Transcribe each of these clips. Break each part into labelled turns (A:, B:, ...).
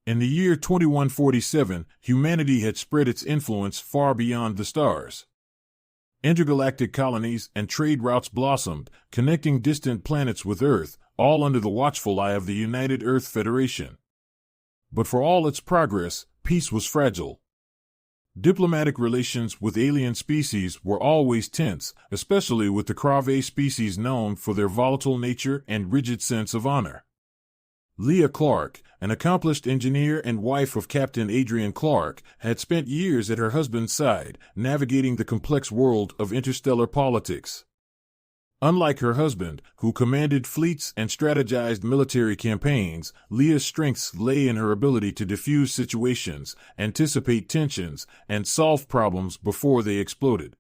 A: In the year 2147, humanity had spread its influence far beyond the stars. Intergalactic colonies and trade routes blossomed, connecting distant planets with Earth, all under the watchful eye of the United Earth Federation. But for all its progress, peace was fragile. Diplomatic relations with alien species were always tense, especially with the Crave species known for their volatile nature and rigid sense of honor. Leah Clark, an accomplished engineer and wife of Captain Adrian Clark, had spent years at her husband's side, navigating the complex world of interstellar politics. Unlike her husband, who commanded fleets and strategized military campaigns, Leah's strengths lay in her ability to diffuse situations, anticipate tensions, and solve problems before they exploded.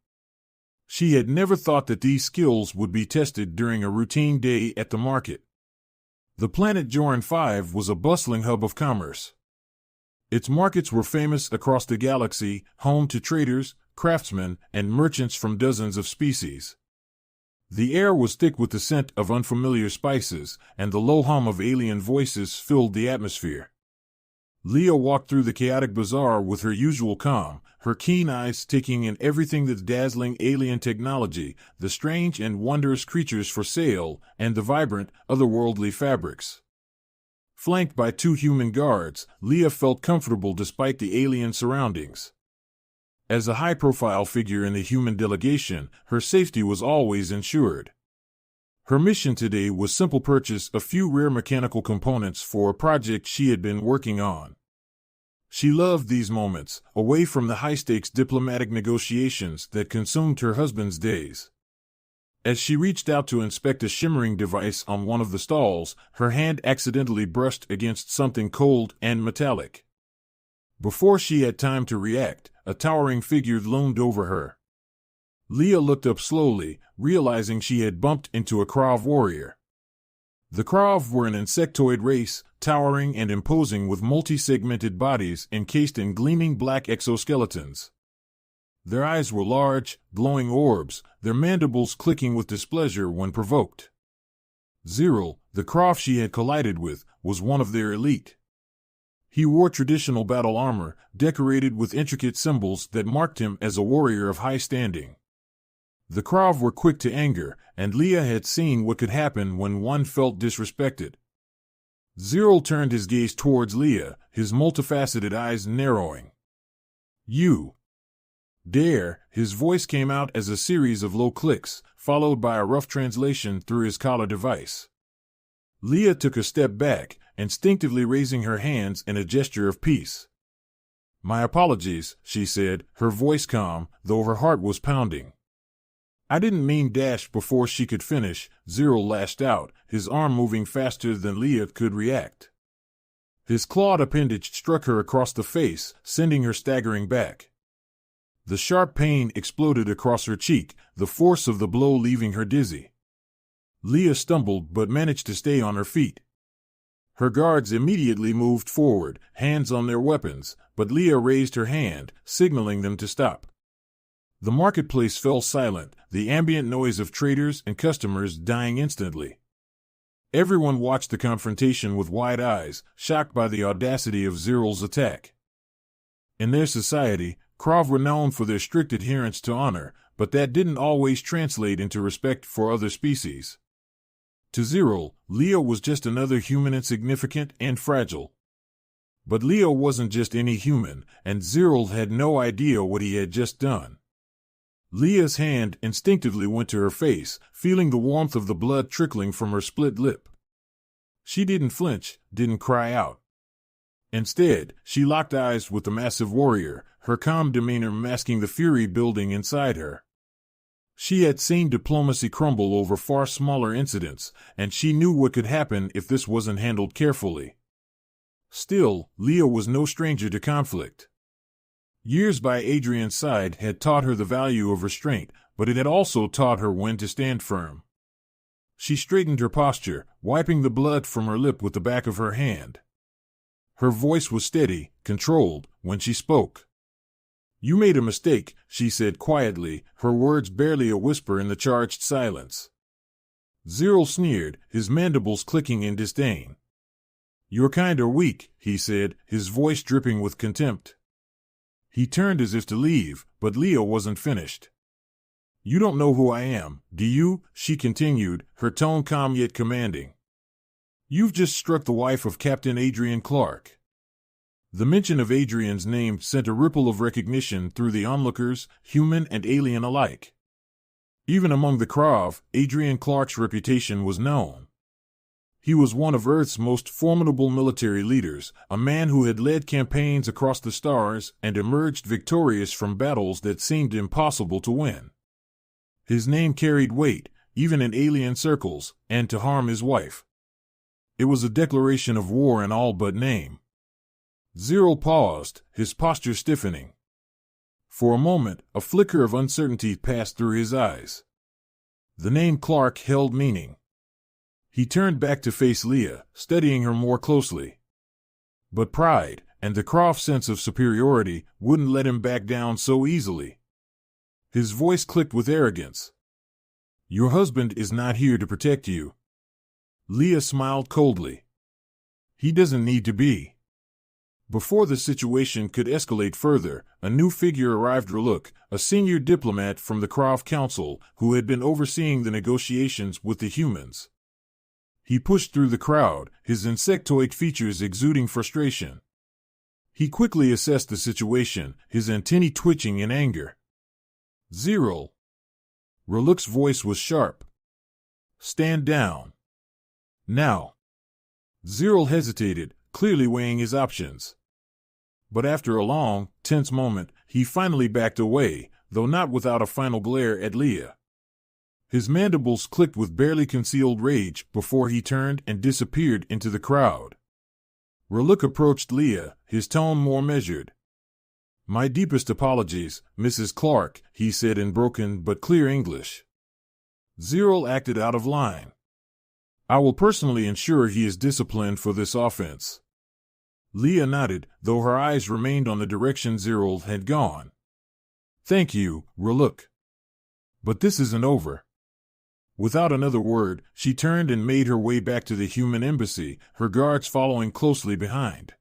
A: She had never thought that these skills would be tested during a routine day at the market. The planet Joran 5 was a bustling hub of commerce. Its markets were famous across the galaxy, home to traders, craftsmen, and merchants from dozens of species. The air was thick with the scent of unfamiliar spices, and the low hum of alien voices filled the atmosphere. Leah walked through the chaotic bazaar with her usual calm, her keen eyes taking in everything that's dazzling alien technology, the strange and wondrous creatures for sale, and the vibrant, otherworldly fabrics. Flanked by 2 human guards, Leah felt comfortable despite the alien surroundings. As a high-profile figure in the human delegation, her safety was always ensured. Her mission today was simple: purchase a few rare mechanical components for a project she had been working on. She loved these moments, away from the high-stakes diplomatic negotiations that consumed her husband's days. As she reached out to inspect a shimmering device on one of the stalls, her hand accidentally brushed against something cold and metallic. Before she had time to react, a towering figure loomed over her. Leah looked up slowly, realizing she had bumped into a Krav warrior. The Krav were an insectoid race, towering and imposing with multi-segmented bodies encased in gleaming black exoskeletons. Their eyes were large, glowing orbs, their mandibles clicking with displeasure when provoked. Zyril, the Krav she had collided with, was one of their elite. He wore traditional battle armor, decorated with intricate symbols that marked him as a warrior of high standing. The Krav were quick to anger, and Leah had seen what could happen when one felt disrespected. Zyril turned his gaze towards Leah, his multifaceted eyes narrowing. "You dare?" His voice came out as a series of low clicks, followed by a rough translation through his collar device. Leah took a step back, instinctively raising her hands in a gesture of peace. "My apologies," she said, her voice calm, though her heart was pounding. "I didn't mean dash." Before she could finish, Zyril lashed out, his arm moving faster than Leah could react. His clawed appendage struck her across the face, sending her staggering back. The sharp pain exploded across her cheek, the force of the blow leaving her dizzy. Leah stumbled but managed to stay on her feet. Her guards immediately moved forward, hands on their weapons, but Leah raised her hand, signaling them to stop. The marketplace fell silent, the ambient noise of traders and customers dying instantly. Everyone watched the confrontation with wide eyes, shocked by the audacity of Zyril's attack. In their society, Krav were known for their strict adherence to honor, but that didn't always translate into respect for other species. To Zyril, Leah was just another human, insignificant and fragile. But Leah wasn't just any human, and Zyril had no idea what he had just done. Leah's hand instinctively went to her face, feeling the warmth of the blood trickling from her split lip. She didn't flinch, didn't cry out. Instead, she locked eyes with the massive warrior, her calm demeanor masking the fury building inside her. She had seen diplomacy crumble over far smaller incidents, and she knew what could happen if this wasn't handled carefully. Still, Leah was no stranger to conflict. Years by Adrian's side had taught her the value of restraint, but it had also taught her when to stand firm. She straightened her posture, wiping the blood from her lip with the back of her hand. Her voice was steady, controlled, when she spoke. "You made a mistake," she said quietly, her words barely a whisper in the charged silence. Zyril sneered, his mandibles clicking in disdain. Your kind are weak, he said, his voice dripping with contempt. He turned as if to leave, but Leah wasn't finished. You don't know who I am, do you? She continued, her tone calm yet commanding. You've just struck the wife of Captain Adrian Clark. The mention of Adrian's name sent a ripple of recognition through the onlookers, human and alien alike. Even among the Krav, Adrian Clark's reputation was known. He was one of Earth's most formidable military leaders, a man who had led campaigns across the stars and emerged victorious from battles that seemed impossible to win. His name carried weight, even in alien circles, and to harm his wife. It was a declaration of war in all but name. Zero paused, his posture stiffening. For a moment, a flicker of uncertainty passed through his eyes. The name Clark held meaning. He turned back to face Leah, studying her more closely. But pride, and the Croft sense of superiority, wouldn't let him back down so easily. His voice clicked with arrogance. Your husband is not here to protect you. Leah smiled coldly. He doesn't need to be. Before the situation could escalate further, a new figure arrived. Ruluk, a senior diplomat from the Krav Council, who had been overseeing the negotiations with the humans. He pushed through the crowd, his insectoid features exuding frustration. He quickly assessed the situation, his antennae twitching in anger. Zero. Ruluk's voice was sharp. Stand down. Now. Zero hesitated, clearly weighing his options. But after a long, tense moment, he finally backed away, though not without a final glare at Leah. His mandibles clicked with barely concealed rage before he turned and disappeared into the crowd. Ruluk approached Leah, his tone more measured. My deepest apologies, Mrs. Clark, he said in broken but clear English. Zero acted out of line. I will personally ensure he is disciplined for this offense. Leah nodded, though her eyes remained on the direction Zero had gone. Thank you, Ruluk. But this isn't over. Without another word, she turned and made her way back to the human embassy, her guards following closely behind.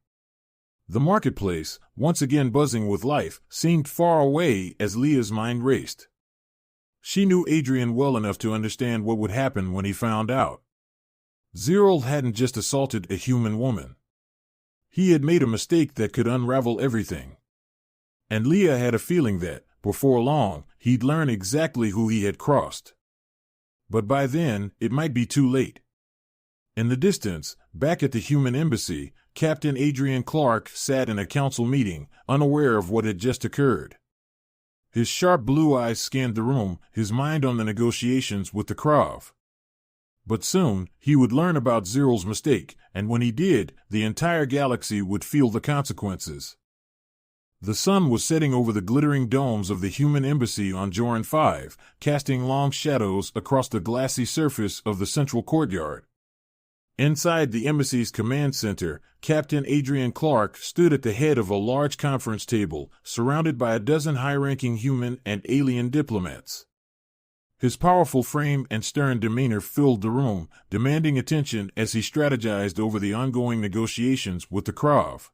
A: The marketplace, once again buzzing with life, seemed far away as Leah's mind raced. She knew Adrian well enough to understand what would happen when he found out. Zero hadn't just assaulted a human woman. He had made a mistake that could unravel everything. And Leah had a feeling that, before long, he'd learn exactly who he had crossed. But by then, it might be too late. In the distance, back at the human embassy, Captain Adrian Clark sat in a council meeting, unaware of what had just occurred. His sharp blue eyes scanned the room, his mind on the negotiations with the Krav. But soon, he would learn about Zero's mistake, and when he did, the entire galaxy would feel the consequences. The sun was setting over the glittering domes of the human embassy on Joran 5, casting long shadows across the glassy surface of the central courtyard. Inside the embassy's command center, Captain Adrian Clark stood at the head of a large conference table, surrounded by a dozen high-ranking human and alien diplomats. His powerful frame and stern demeanor filled the room, demanding attention as he strategized over the ongoing negotiations with the Krav.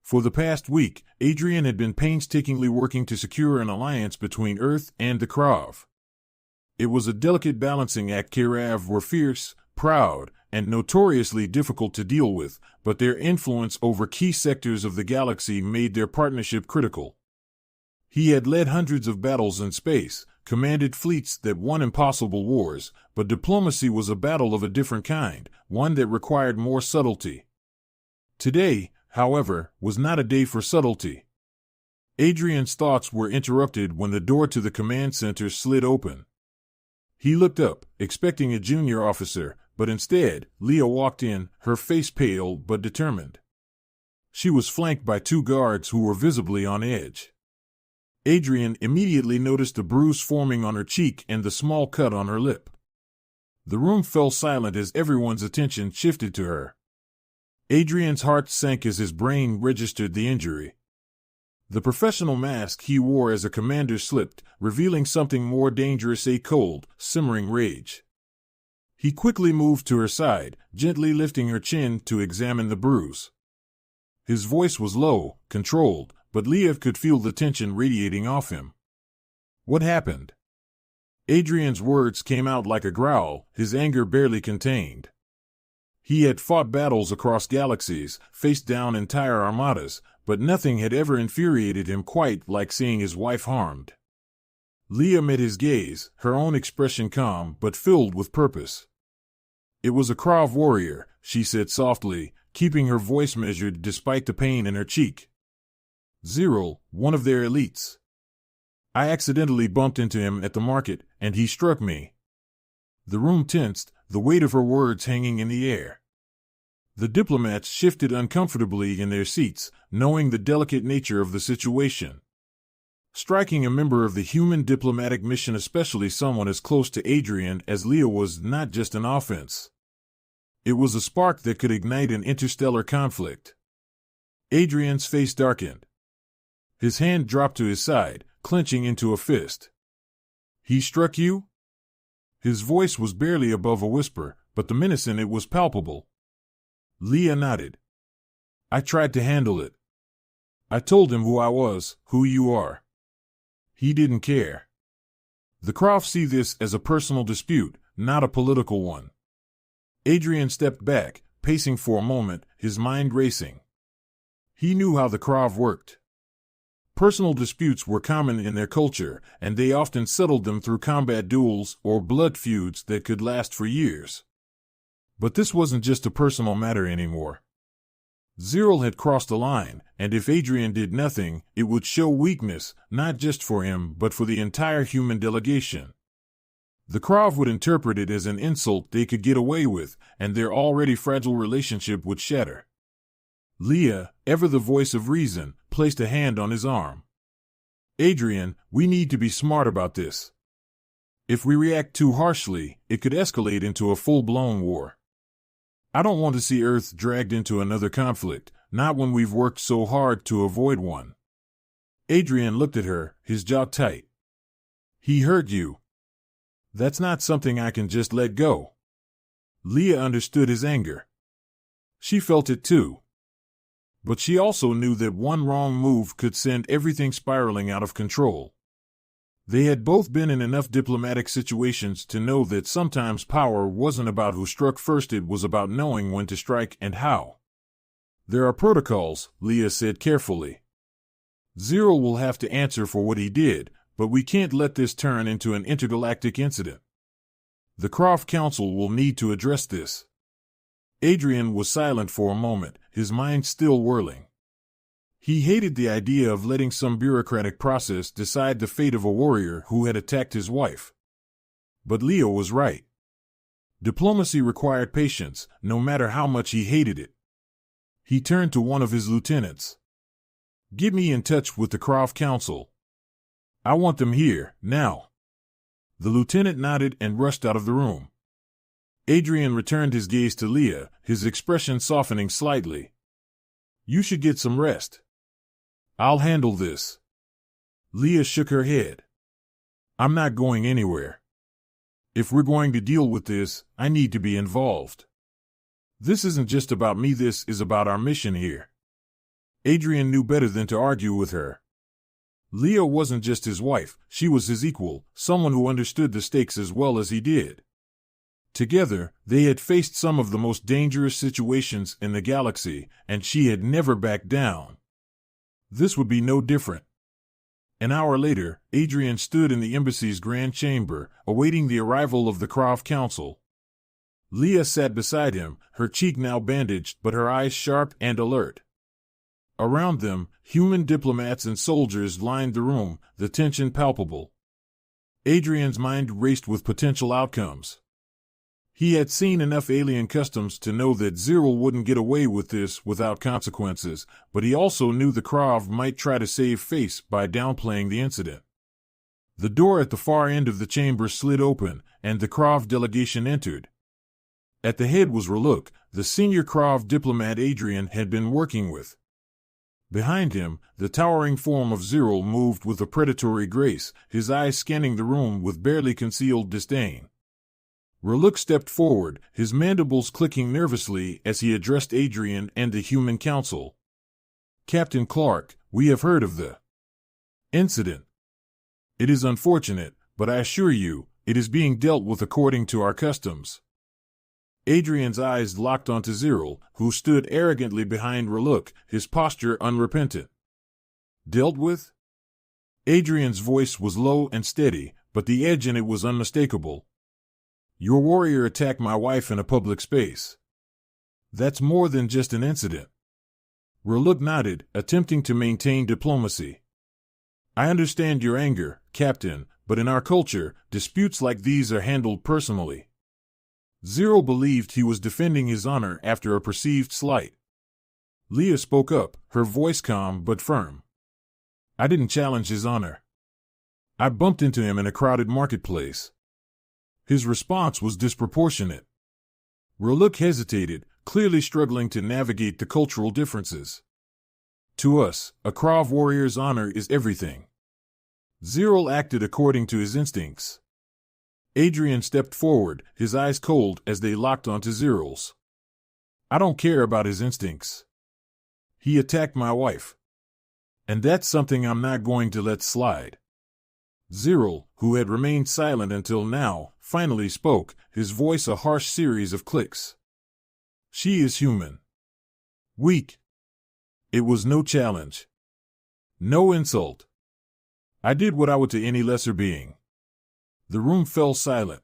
A: For the past week, Adrian had been painstakingly working to secure an alliance between Earth and the Krav. It was a delicate balancing act. Krav were fierce, proud, and notoriously difficult to deal with, but their influence over key sectors of the galaxy made their partnership critical. He had led hundreds of battles in space, commanded fleets that won impossible wars, but diplomacy was a battle of a different kind, one that required more subtlety. Today, however, was not a day for subtlety. Adrian's thoughts were interrupted when the door to the command center slid open. He looked up, expecting a junior officer, but instead, Leah walked in, her face pale but determined. She was flanked by two guards who were visibly on edge. Adrian immediately noticed the bruise forming on her cheek and the small cut on her lip. The room fell silent as everyone's attention shifted to her. Adrian's heart sank as his brain registered the injury. The professional mask he wore as a commander slipped, revealing something more dangerous: a cold, simmering rage. He quickly moved to her side, gently lifting her chin to examine the bruise. His voice was low, controlled, but Leah could feel the tension radiating off him. What happened? Adrian's words came out like a growl, his anger barely contained. He had fought battles across galaxies, faced down entire armadas, but nothing had ever infuriated him quite like seeing his wife harmed. Leah met his gaze, her own expression calm but filled with purpose. "It was a Krav warrior," she said softly, keeping her voice measured despite the pain in her cheek. "Zero, one of their elites. I accidentally bumped into him at the market, and he struck me." The room tensed, the weight of her words hanging in the air. The diplomats shifted uncomfortably in their seats, knowing the delicate nature of the situation. Striking a member of the human diplomatic mission, especially someone as close to Adrian as Leah, was not just an offense. It was a spark that could ignite an interstellar conflict. Adrian's face darkened. His hand dropped to his side, clenching into a fist. "He struck you?" His voice was barely above a whisper, but the menace in it was palpable. Leah nodded. "I tried to handle it. I told him who I was, who you are. He didn't care. The Krav see this as a personal dispute, not a political one." Adrian stepped back, pacing for a moment, his mind racing. He knew how the Krav worked. Personal disputes were common in their culture, and they often settled them through combat duels or blood feuds that could last for years. But this wasn't just a personal matter anymore. Zero had crossed the line, and if Adrian did nothing, it would show weakness, not just for him but for the entire human delegation. The Krav would interpret it as an insult they could get away with, and their already fragile relationship would shatter. Leah, ever the voice of reason, placed a hand on his arm. "Adrian, we need to be smart about this. If we react too harshly, it could escalate into a full-blown war. I don't want to see Earth dragged into another conflict, not when we've worked so hard to avoid one." Adrian looked at her, his jaw tight. "He hurt you. That's not something I can just let go." Leah understood his anger. She felt it too. But she also knew that one wrong move could send everything spiraling out of control. They had both been in enough diplomatic situations to know that sometimes power wasn't about who struck first, it was about knowing when to strike and how. "There are protocols," Leah said carefully. "Zero will have to answer for what he did, but we can't let this turn into an intergalactic incident. The Krav Council will need to address this." Adrian was silent for a moment, his mind still whirling. He hated the idea of letting some bureaucratic process decide the fate of a warrior who had attacked his wife. But Leah was right. Diplomacy required patience, no matter how much he hated it. He turned to one of his lieutenants. "Get me in touch with the Krav Council. I want them here, now." The lieutenant nodded and rushed out of the room. Adrian returned his gaze to Leah, his expression softening slightly. "You should get some rest. I'll handle this." Leah shook her head. "I'm not going anywhere. If we're going to deal with this, I need to be involved. This isn't just about me, this is about our mission here." Adrian knew better than to argue with her. Leah wasn't just his wife, she was his equal, someone who understood the stakes as well as he did. Together, they had faced some of the most dangerous situations in the galaxy, and she had never backed down. This would be no different. An hour later, Adrian stood in the embassy's grand chamber, awaiting the arrival of the Krav Council. Leah sat beside him, her cheek now bandaged but her eyes sharp and alert. Around them, human diplomats and soldiers lined the room, the tension palpable. Adrian's mind raced with potential outcomes. He had seen enough alien customs to know that Zero wouldn't get away with this without consequences, but he also knew the Krav might try to save face by downplaying the incident. The door at the far end of the chamber slid open, and the Krav delegation entered. At the head was Raluk, the senior Krav diplomat Adrian had been working with. Behind him, the towering form of Zero moved with a predatory grace, his eyes scanning the room with barely concealed disdain. R'lyk stepped forward, his mandibles clicking nervously as he addressed Adrian and the human council. Captain Clark, we have heard of the incident. It is unfortunate, but I assure you, it is being dealt with according to our customs. Adrian's eyes locked onto Zyril, who stood arrogantly behind R'lyk, his posture unrepentant. Dealt with? Adrian's voice was low and steady, but the edge in it was unmistakable. Your warrior attacked my wife in a public space. That's more than just an incident. R'lyk nodded, attempting to maintain diplomacy. I understand your anger, Captain, but in our culture, disputes like these are handled personally. Zyril believed he was defending his honor after a perceived slight. Leah spoke up, her voice calm but firm. I didn't challenge his honor. I bumped into him in a crowded marketplace. His response was disproportionate. R'lyk hesitated, clearly struggling to navigate the cultural differences. To us, a Krav warrior's honor is everything. Zyril acted according to his instincts. Adrian stepped forward, his eyes cold as they locked onto Zyril's. I don't care about his instincts. He attacked my wife. And that's something I'm not going to let slide. Zyril, who had remained silent until now, finally spoke, his voice a harsh series of clicks. She is human. Weak. It was no challenge. No insult. I did what I would to any lesser being. The room fell silent.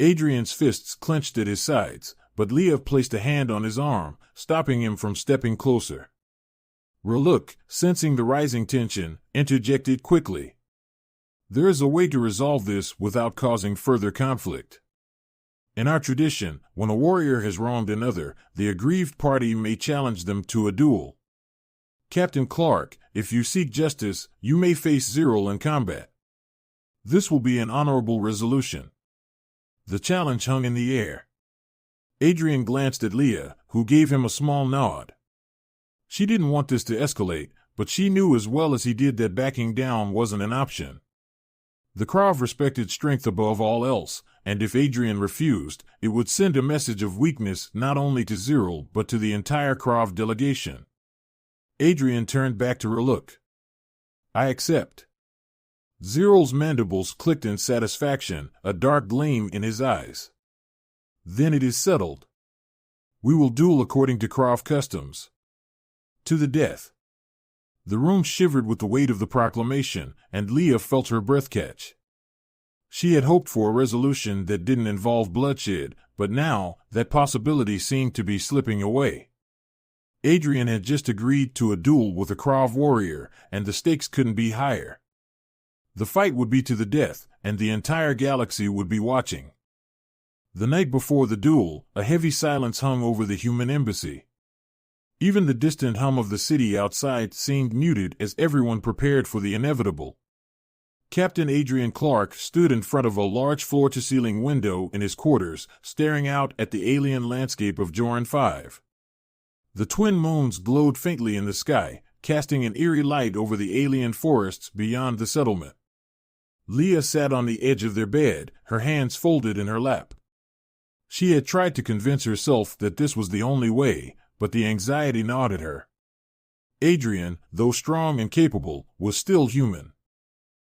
A: Adrian's fists clenched at his sides, but Leah placed a hand on his arm, stopping him from stepping closer. R'lyk, sensing the rising tension, interjected quickly. There is a way to resolve this without causing further conflict. In our tradition, when a warrior has wronged another, the aggrieved party may challenge them to a duel. Captain Clark, if you seek justice, you may face Zyril in combat. This will be an honorable resolution. The challenge hung in the air. Adrian glanced at Leah, who gave him a small nod. She didn't want this to escalate, but she knew as well as he did that backing down wasn't an option. The Krav respected strength above all else, and if Adrian refused, it would send a message of weakness not only to Zyril but to the entire Krav delegation. Adrian turned back to R'lyk. I accept. Zyril's mandibles clicked in satisfaction, a dark gleam in his eyes. Then it is settled. We will duel according to Krav customs. To the death. The room shivered with the weight of the proclamation, and Leah felt her breath catch. She had hoped for a resolution that didn't involve bloodshed, but now, that possibility seemed to be slipping away. Adrian had just agreed to a duel with a Krav warrior, and the stakes couldn't be higher. The fight would be to the death, and the entire galaxy would be watching. The night before the duel, a heavy silence hung over the human embassy. Even the distant hum of the city outside seemed muted as everyone prepared for the inevitable. Captain Adrian Clark stood in front of a large floor-to-ceiling window in his quarters, staring out at the alien landscape of Joran 5. The twin moons glowed faintly in the sky, casting an eerie light over the alien forests beyond the settlement. Leah sat on the edge of their bed, her hands folded in her lap. She had tried to convince herself that this was the only way, but the anxiety gnawed at her. Adrian, though strong and capable, was still human.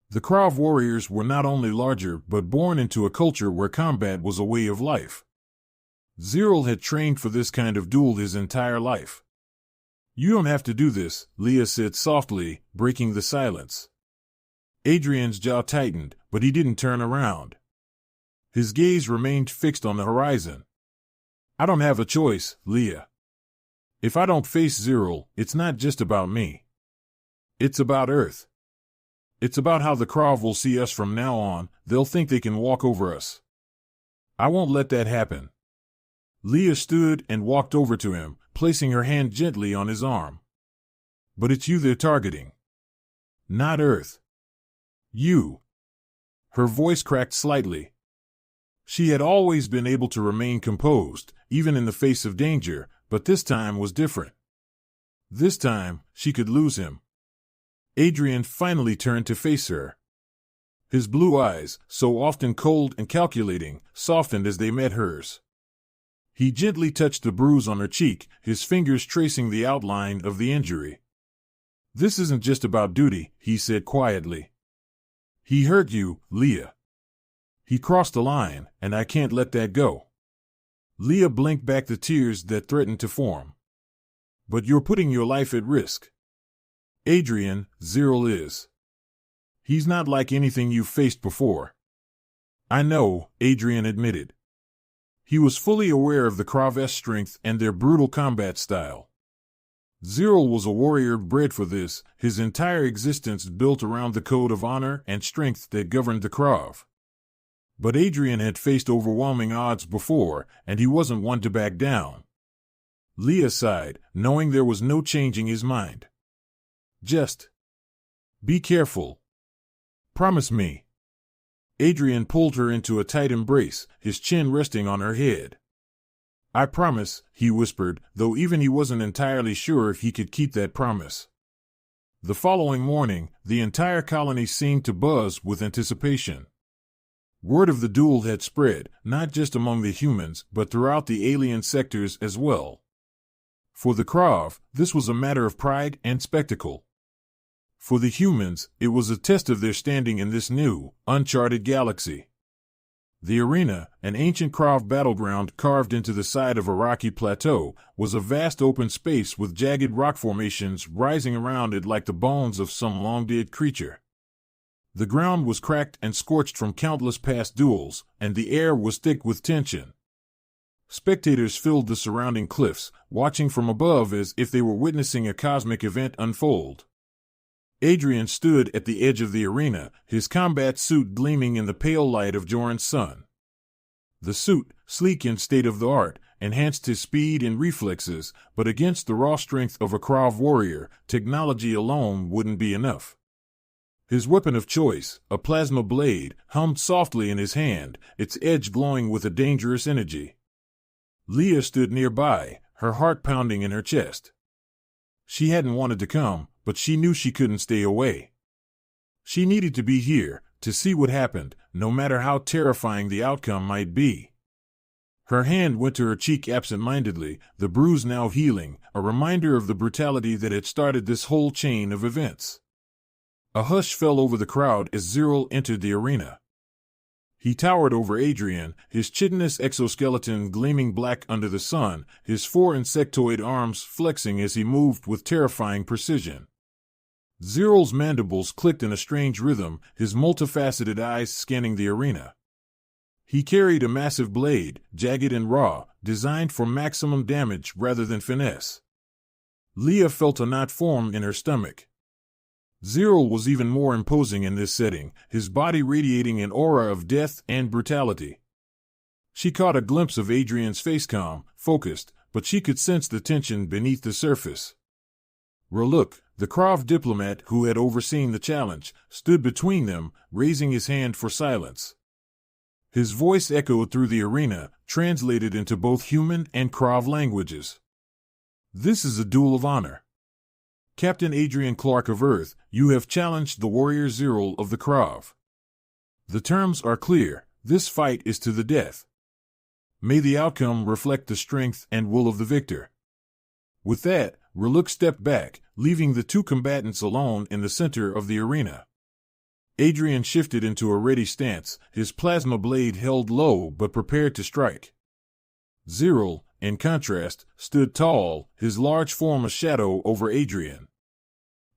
A: The Krav warriors were not only larger but born into a culture where combat was a way of life. Zyril had trained for this kind of duel his entire life. You don't have to do this, Leah said softly, breaking the silence. Adrian's jaw tightened, but he didn't turn around. His gaze remained fixed on the horizon. I don't have a choice, Leah. If I don't face Zyril, it's not just about me. It's about Earth. It's about how the Krav will see us from now on. They'll think they can walk over us. I won't let that happen. Leah stood and walked over to him, placing her hand gently on his arm. But it's you they're targeting. Not Earth. You. Her voice cracked slightly. She had always been able to remain composed, even in the face of danger, but this time was different. This time, she could lose him. Adrian finally turned to face her. His blue eyes, so often cold and calculating, softened as they met hers. He gently touched the bruise on her cheek, his fingers tracing the outline of the injury. "This isn't just about duty," he said quietly. "He hurt you, Leah. He crossed the line, and I can't let that go." Leah blinked back the tears that threatened to form. "But you're putting your life at risk." "Adrian, Zyril is. He's not like anything you've faced before." "I know," Adrian admitted. He was fully aware of the Kraves' strength and their brutal combat style. Zyril was a warrior bred for this, his entire existence built around the code of honor and strength that governed the Krav. But Adrian had faced overwhelming odds before, and he wasn't one to back down. Leah sighed, knowing there was no changing his mind. "Just be careful. Promise me." Adrian pulled her into a tight embrace, his chin resting on her head. "I promise," he whispered, though even he wasn't entirely sure if he could keep that promise. The following morning, the entire colony seemed to buzz with anticipation. Word of the duel had spread, not just among the humans, but throughout the alien sectors as well. For the Krav, this was a matter of pride and spectacle. For the humans, it was a test of their standing in this new, uncharted galaxy. The arena, an ancient Krav battleground carved into the side of a rocky plateau, was a vast open space with jagged rock formations rising around it like the bones of some long-dead creature. The ground was cracked and scorched from countless past duels, and the air was thick with tension. Spectators filled the surrounding cliffs, watching from above as if they were witnessing a cosmic event unfold. Adrian stood at the edge of the arena, his combat suit gleaming in the pale light of Joran's sun. The suit, sleek and state-of-the-art, enhanced his speed and reflexes, but against the raw strength of a Krav warrior, technology alone wouldn't be enough. His weapon of choice, a plasma blade, hummed softly in his hand, its edge glowing with a dangerous energy. Leah stood nearby, her heart pounding in her chest. She hadn't wanted to come, but she knew she couldn't stay away. She needed to be here, to see what happened, no matter how terrifying the outcome might be. Her hand went to her cheek absent-mindedly, the bruise now healing, a reminder of the brutality that had started this whole chain of events. A hush fell over the crowd as Zyril entered the arena. He towered over Adrian, his chitinous exoskeleton gleaming black under the sun, his four insectoid arms flexing as he moved with terrifying precision. Zyril's mandibles clicked in a strange rhythm, his multifaceted eyes scanning the arena. He carried a massive blade, jagged and raw, designed for maximum damage rather than finesse. Leah felt a knot form in her stomach. Zyril was even more imposing in this setting, his body radiating an aura of death and brutality. She caught a glimpse of Adrian's face, calm, focused, but she could sense the tension beneath the surface. Raluk, the Krav diplomat who had overseen the challenge, stood between them, raising his hand for silence. His voice echoed through the arena, translated into both human and Krav languages. "This is a duel of honor. Captain Adrian Clark of Earth, you have challenged the warrior Zyril of the Krav. The terms are clear, this fight is to the death. May the outcome reflect the strength and will of the victor." With that, Raluk stepped back, leaving the two combatants alone in the center of the arena. Adrian shifted into a ready stance, his plasma blade held low but prepared to strike. Zyril, in contrast, stood tall, his large form a shadow over Adrian.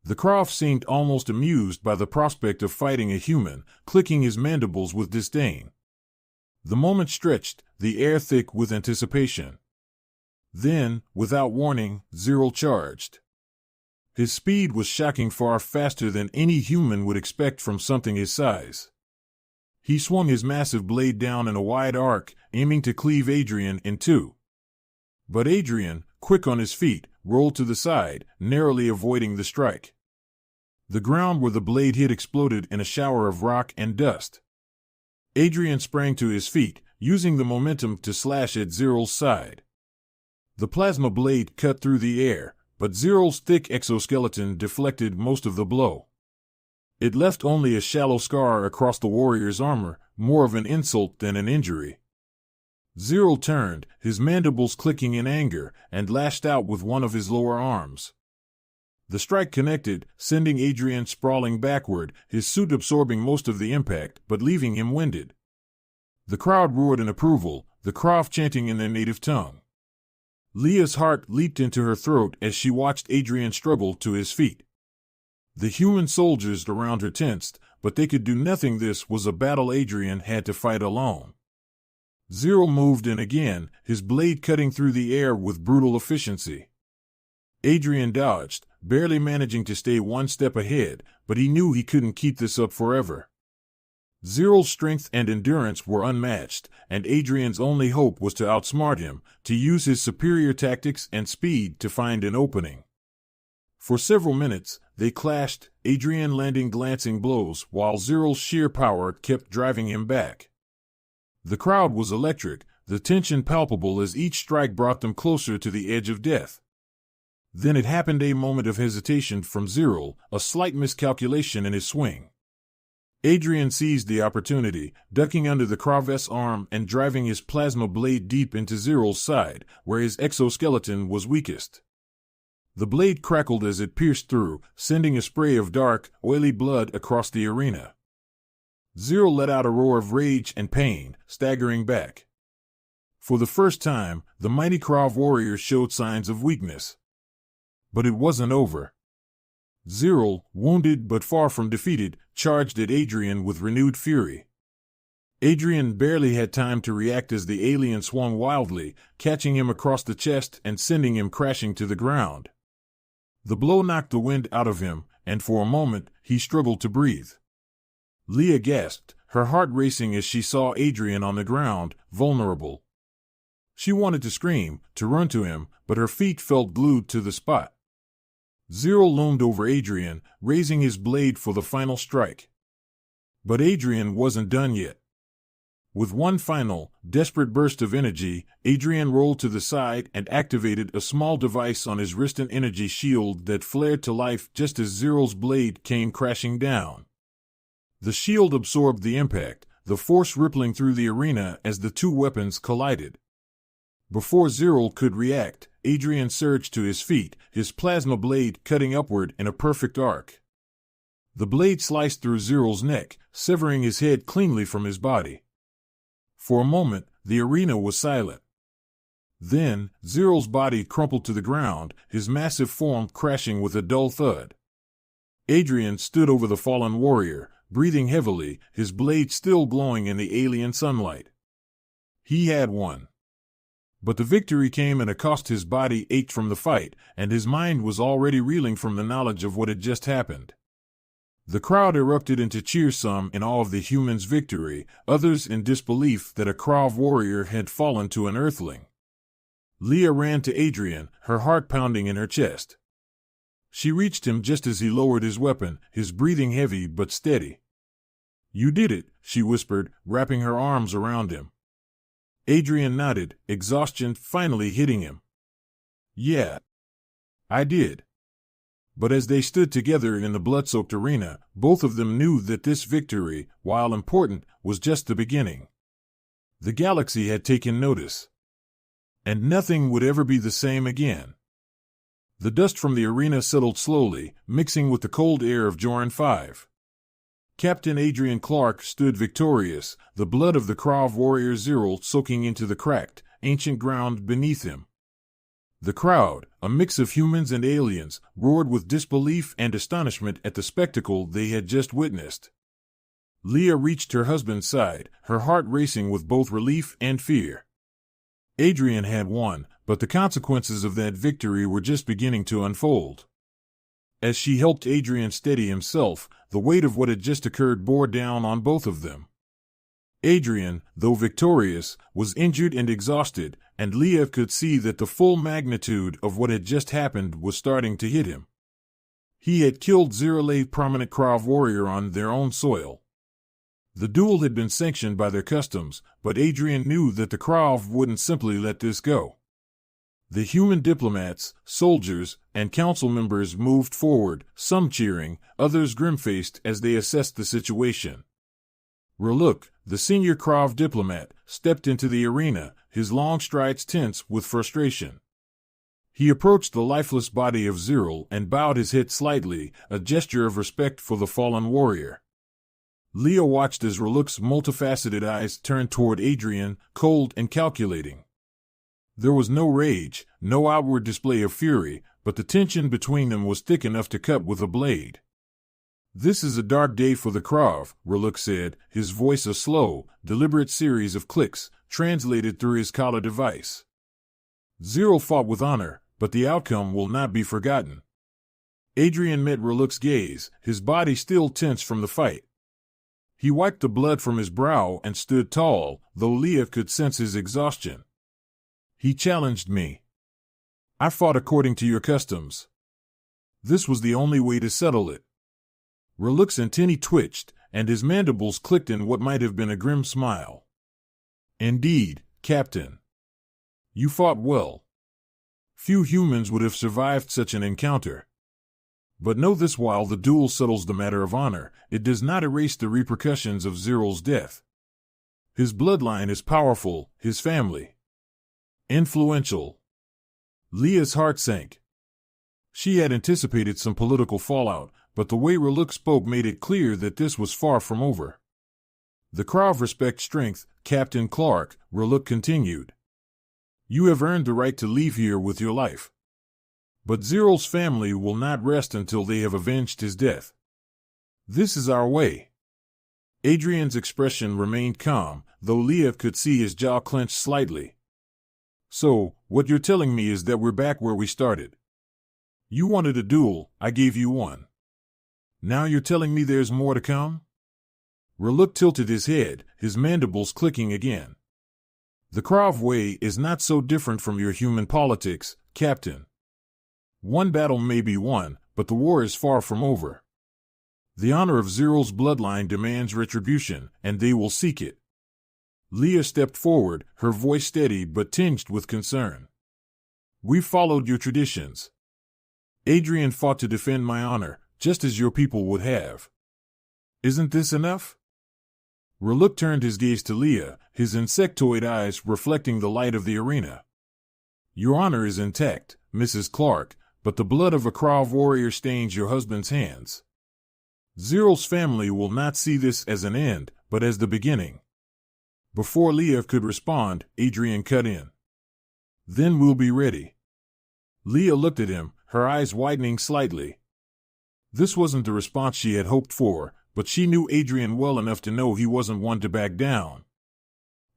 A: The Krav seemed almost amused by the prospect of fighting a human, clicking his mandibles with disdain. The moment stretched, the air thick with anticipation. Then, without warning, Zyril charged. His speed was shocking, far faster than any human would expect from something his size. He swung his massive blade down in a wide arc, aiming to cleave Adrian in two. But Adrian, quick on his feet, rolled to the side, narrowly avoiding the strike. The ground where the blade hit exploded in a shower of rock and dust. Adrian sprang to his feet, using the momentum to slash at Zyril's side. The plasma blade cut through the air, but Zyril's thick exoskeleton deflected most of the blow. It left only a shallow scar across the warrior's armor, more of an insult than an injury. Zero turned, his mandibles clicking in anger, and lashed out with one of his lower arms. The strike connected, sending Adrian sprawling backward, his suit absorbing most of the impact, but leaving him winded. The crowd roared in approval, the Krav chanting in their native tongue. Leah's heart leaped into her throat as she watched Adrian struggle to his feet. The human soldiers around her tensed, but they could do nothing. This was a battle Adrian had to fight alone. Zero moved in again, his blade cutting through the air with brutal efficiency. Adrian dodged, barely managing to stay one step ahead, but he knew he couldn't keep this up forever. Zero's strength and endurance were unmatched, and Adrian's only hope was to outsmart him, to use his superior tactics and speed to find an opening. For several minutes, they clashed, Adrian landing glancing blows while Zero's sheer power kept driving him back. The crowd was electric, the tension palpable as each strike brought them closer to the edge of death. Then it happened, a moment of hesitation from Zero, a slight miscalculation in his swing. Adrian seized the opportunity, ducking under the Krav's arm and driving his plasma blade deep into Zero's side, where his exoskeleton was weakest. The blade crackled as it pierced through, sending a spray of dark, oily blood across the arena. Zero let out a roar of rage and pain, staggering back. For the first time, the mighty Krav warrior showed signs of weakness. But it wasn't over. Zero, wounded but far from defeated, charged at Adrian with renewed fury. Adrian barely had time to react as the alien swung wildly, catching him across the chest and sending him crashing to the ground. The blow knocked the wind out of him, and for a moment, he struggled to breathe. Leah gasped, her heart racing as she saw Adrian on the ground, vulnerable. She wanted to scream, to run to him, but her feet felt glued to the spot. Zero loomed over Adrian, raising his blade for the final strike. But Adrian wasn't done yet. With one final, desperate burst of energy, Adrian rolled to the side and activated a small device on his wrist, an energy shield that flared to life just as Zero's blade came crashing down. The shield absorbed the impact, the force rippling through the arena as the two weapons collided. Before Zero could react, Adrian surged to his feet, his plasma blade cutting upward in a perfect arc. The blade sliced through Zero's neck, severing his head cleanly from his body. For a moment, the arena was silent. Then, Zero's body crumpled to the ground, his massive form crashing with a dull thud. Adrian stood over the fallen warrior, breathing heavily, his blade still glowing in the alien sunlight. He had won. But the victory came and a cost. His body ached from the fight, and his mind was already reeling from the knowledge of what had just happened. The crowd erupted into cheers, some in awe of the human's victory, others in disbelief that a Krav warrior had fallen to an earthling. Leah ran to Adrian, her heart pounding in her chest. She reached him just as he lowered his weapon, his breathing heavy but steady. "You did it," she whispered, wrapping her arms around him. Adrian nodded, exhaustion finally hitting him. "Yeah, I did." But as they stood together in the blood-soaked arena, both of them knew that this victory, while important, was just the beginning. The galaxy had taken notice. And nothing would ever be the same again. The dust from the arena settled slowly, mixing with the cold air of Joran 5. Captain Adrian Clark stood victorious, the blood of the Krav warrior Zero soaking into the cracked, ancient ground beneath him. The crowd, a mix of humans and aliens, roared with disbelief and astonishment at the spectacle they had just witnessed. Leah reached her husband's side, her heart racing with both relief and fear. Adrian had won, but the consequences of that victory were just beginning to unfold. As she helped Adrian steady himself, the weight of what had just occurred bore down on both of them. Adrian, though victorious, was injured and exhausted, and Leah could see that the full magnitude of what had just happened was starting to hit him. He had killed Zero, a prominent Krav warrior on their own soil. The duel had been sanctioned by their customs, but Adrian knew that the Krav wouldn't simply let this go. The human diplomats, soldiers, and council members moved forward, some cheering, others grim-faced as they assessed the situation. R'lyk, the senior Krav diplomat, stepped into the arena, his long strides tense with frustration. He approached the lifeless body of Zyril and bowed his head slightly, a gesture of respect for the fallen warrior. Leah watched as R'lyk's multifaceted eyes turned toward Adrian, cold and calculating. There was no rage, no outward display of fury, but the tension between them was thick enough to cut with a blade. "This is a dark day for the Krav," R'lyk said, his voice a slow, deliberate series of clicks, translated through his collar device. "Zyril fought with honor, but the outcome will not be forgotten." Adrian met R'lyk's gaze, his body still tense from the fight. He wiped the blood from his brow and stood tall, though Leah could sense his exhaustion. "He challenged me. I fought according to your customs. This was the only way to settle it." R'lyk's antennae twitched, and his mandibles clicked in what might have been a grim smile. "Indeed, Captain. You fought well. Few humans would have survived such an encounter. But know this: while the duel settles the matter of honor, it does not erase the repercussions of Zyril's death. His bloodline is powerful, his family influential." Leah's heart sank. She had anticipated some political fallout, but the way R'lyk spoke made it clear that this was far from over. "The Krav respect strength, Captain Clark," R'lyk continued. "You have earned the right to leave here with your life. But Zyril's family will not rest until they have avenged his death. This is our way." Adrian's expression remained calm, though Leah could see his jaw clench slightly. "So, what you're telling me is that we're back where we started. You wanted a duel, I gave you one. Now you're telling me there's more to come?" R'lyk tilted his head, his mandibles clicking again. "The Krav way is not so different from your human politics, Captain. One battle may be won, but the war is far from over. The honor of Zyril's bloodline demands retribution, and they will seek it." Leah stepped forward, her voice steady but tinged with concern. "We followed your traditions. Adrian fought to defend my honor, just as your people would have. Isn't this enough?" R'lyk turned his gaze to Leah, his insectoid eyes reflecting the light of the arena. "Your honor is intact, Mrs. Clark, but the blood of a Krav warrior stains your husband's hands. Zyril's family will not see this as an end, but as the beginning." Before Leah could respond, Adrian cut in. "Then we'll be ready." Leah looked at him, her eyes widening slightly. This wasn't the response she had hoped for, but she knew Adrian well enough to know he wasn't one to back down.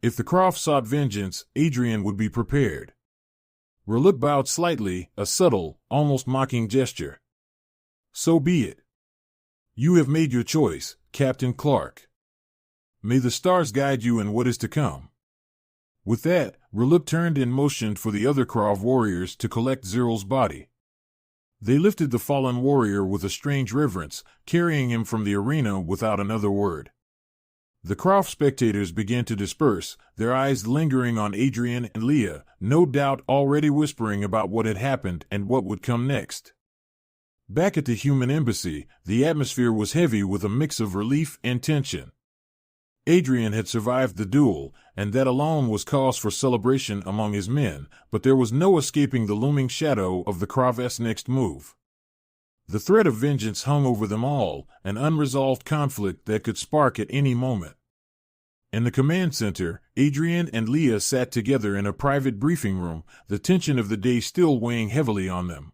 A: If the Krav sought vengeance, Adrian would be prepared. R'lyk bowed slightly, a subtle, almost mocking gesture. "So be it. You have made your choice, Captain Clark. May the stars guide you in what is to come." With that, R'lyk turned and motioned for the other Krav warriors to collect Zyril's body. They lifted the fallen warrior with a strange reverence, carrying him from the arena without another word. The Krav spectators began to disperse, their eyes lingering on Adrian and Leah, no doubt already whispering about what had happened and what would come next. Back at the human embassy, the atmosphere was heavy with a mix of relief and tension. Adrian had survived the duel, and that alone was cause for celebration among his men, but there was no escaping the looming shadow of the Krav's next move. The threat of vengeance hung over them all, an unresolved conflict that could spark at any moment. In the command center, Adrian and Leah sat together in a private briefing room, the tension of the day still weighing heavily on them.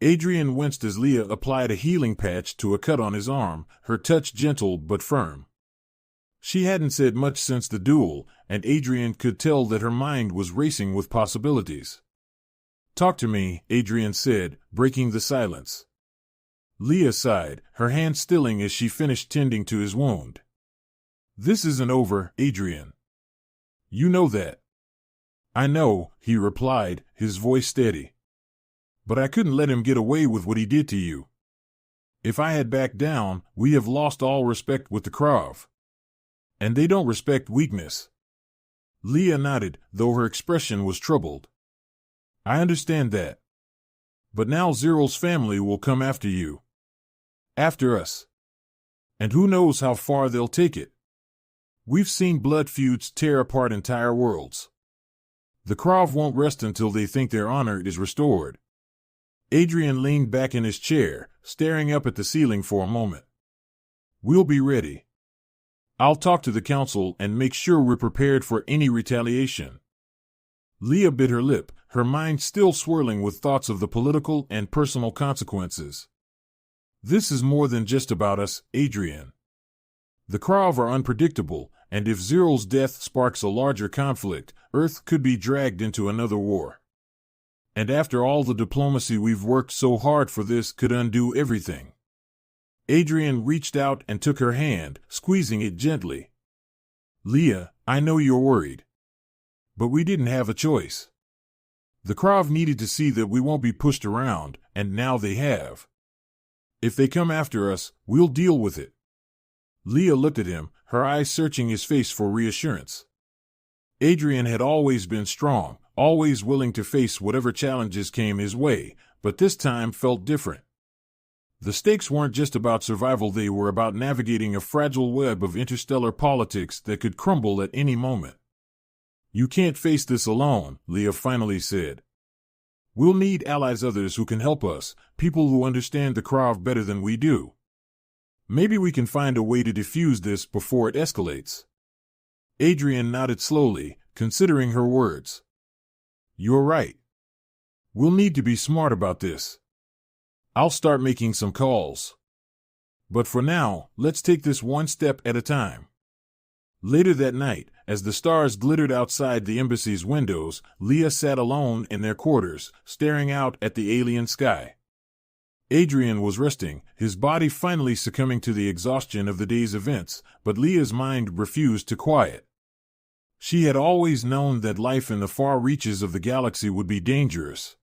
A: Adrian winced as Leah applied a healing patch to a cut on his arm, her touch gentle but firm. She hadn't said much since the duel, and Adrian could tell that her mind was racing with possibilities. "Talk to me," Adrian said, breaking the silence. Leah sighed, her hand stilling as she finished tending to his wound. "This isn't over, Adrian. You know that." "I know," he replied, his voice steady. "But I couldn't let him get away with what he did to you. If I had backed down, we have lost all respect with the Krav. And they don't respect weakness." Leah nodded, though her expression was troubled. I understand that. But now Zero's family will come after you. After us. And who knows how far they'll take it. We've seen blood feuds tear apart entire worlds. The Krav won't rest until they think their honor is restored. Adrian leaned back in his chair, staring up at the ceiling for a moment. We'll be ready. I'll talk to the council and make sure we're prepared for any retaliation. Leah bit her lip, her mind still swirling with thoughts of the political and personal consequences. This is more than just about us, Adrian. The Krav are unpredictable, and if Zero's death sparks a larger conflict, Earth could be dragged into another war. And after all the diplomacy we've worked so hard for, this could undo everything. Adrian reached out and took her hand, squeezing it gently. Leah, I know you're worried. But we didn't have a choice. The Krav needed to see that we won't be pushed around, and now they have. If they come after us, we'll deal with it. Leah looked at him, her eyes searching his face for reassurance. Adrian had always been strong, always willing to face whatever challenges came his way, but this time felt different. The stakes weren't just about survival, they were about navigating a fragile web of interstellar politics that could crumble at any moment. You can't face this alone, Leah finally said. We'll need allies, others who can help us, people who understand the Krav better than we do. Maybe we can find a way to defuse this before it escalates. Adrian nodded slowly, considering her words. You're right. We'll need to be smart about this. I'll start making some calls. But for now, let's take this one step at a time. Later that night, as the stars glittered outside the embassy's windows, Leah sat alone in their quarters, staring out at the alien sky. Adrian was resting, his body finally succumbing to the exhaustion of the day's events, but Leah's mind refused to quiet. She had always known that life in the far reaches of the galaxy would be dangerous.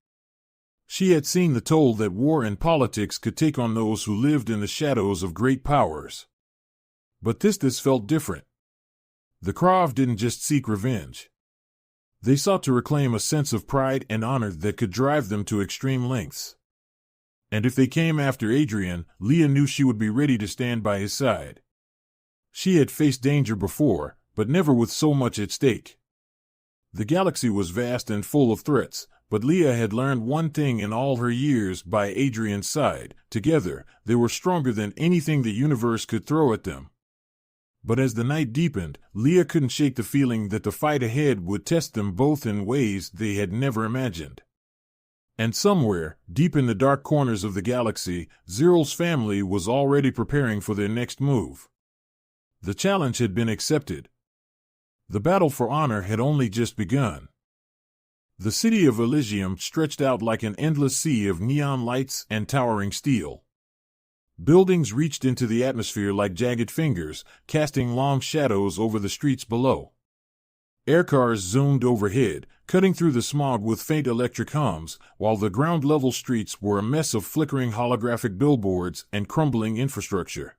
A: She had seen the toll that war and politics could take on those who lived in the shadows of great powers. But this felt different. The Krav didn't just seek revenge. They sought to reclaim a sense of pride and honor that could drive them to extreme lengths. And if they came after Adrian, Leah knew she would be ready to stand by his side. She had faced danger before, but never with so much at stake. The galaxy was vast and full of threats, but Leah had learned one thing in all her years by Adrian's side: together, they were stronger than anything the universe could throw at them. But as the night deepened, Leah couldn't shake the feeling that the fight ahead would test them both in ways they had never imagined. And somewhere, deep in the dark corners of the galaxy, Zero's family was already preparing for their next move. The challenge had been accepted. The battle for honor had only just begun. The city of Elysium stretched out like an endless sea of neon lights and towering steel. Buildings reached into the atmosphere like jagged fingers, casting long shadows over the streets below. Aircars zoomed overhead, cutting through the smog with faint electric hums, while the ground-level streets were a mess of flickering holographic billboards and crumbling infrastructure.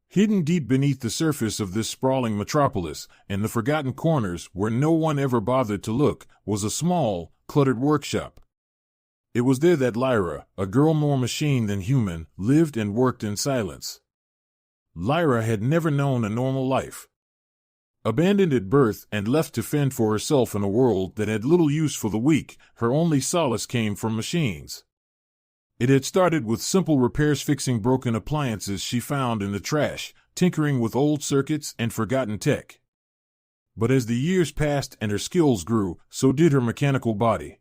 A: Hidden deep beneath the surface of this sprawling metropolis, in the forgotten corners where no one ever bothered to look, was a small, cluttered workshop. It was there that Lyra, a girl more machine than human, lived and worked in silence. Lyra had never known a normal life. Abandoned at birth and left to fend for herself in a world that had little use for the weak, her only solace came from machines. It had started with simple repairs, fixing broken appliances she found in the trash, tinkering with old circuits and forgotten tech. But as the years passed and her skills grew, so did her mechanical body.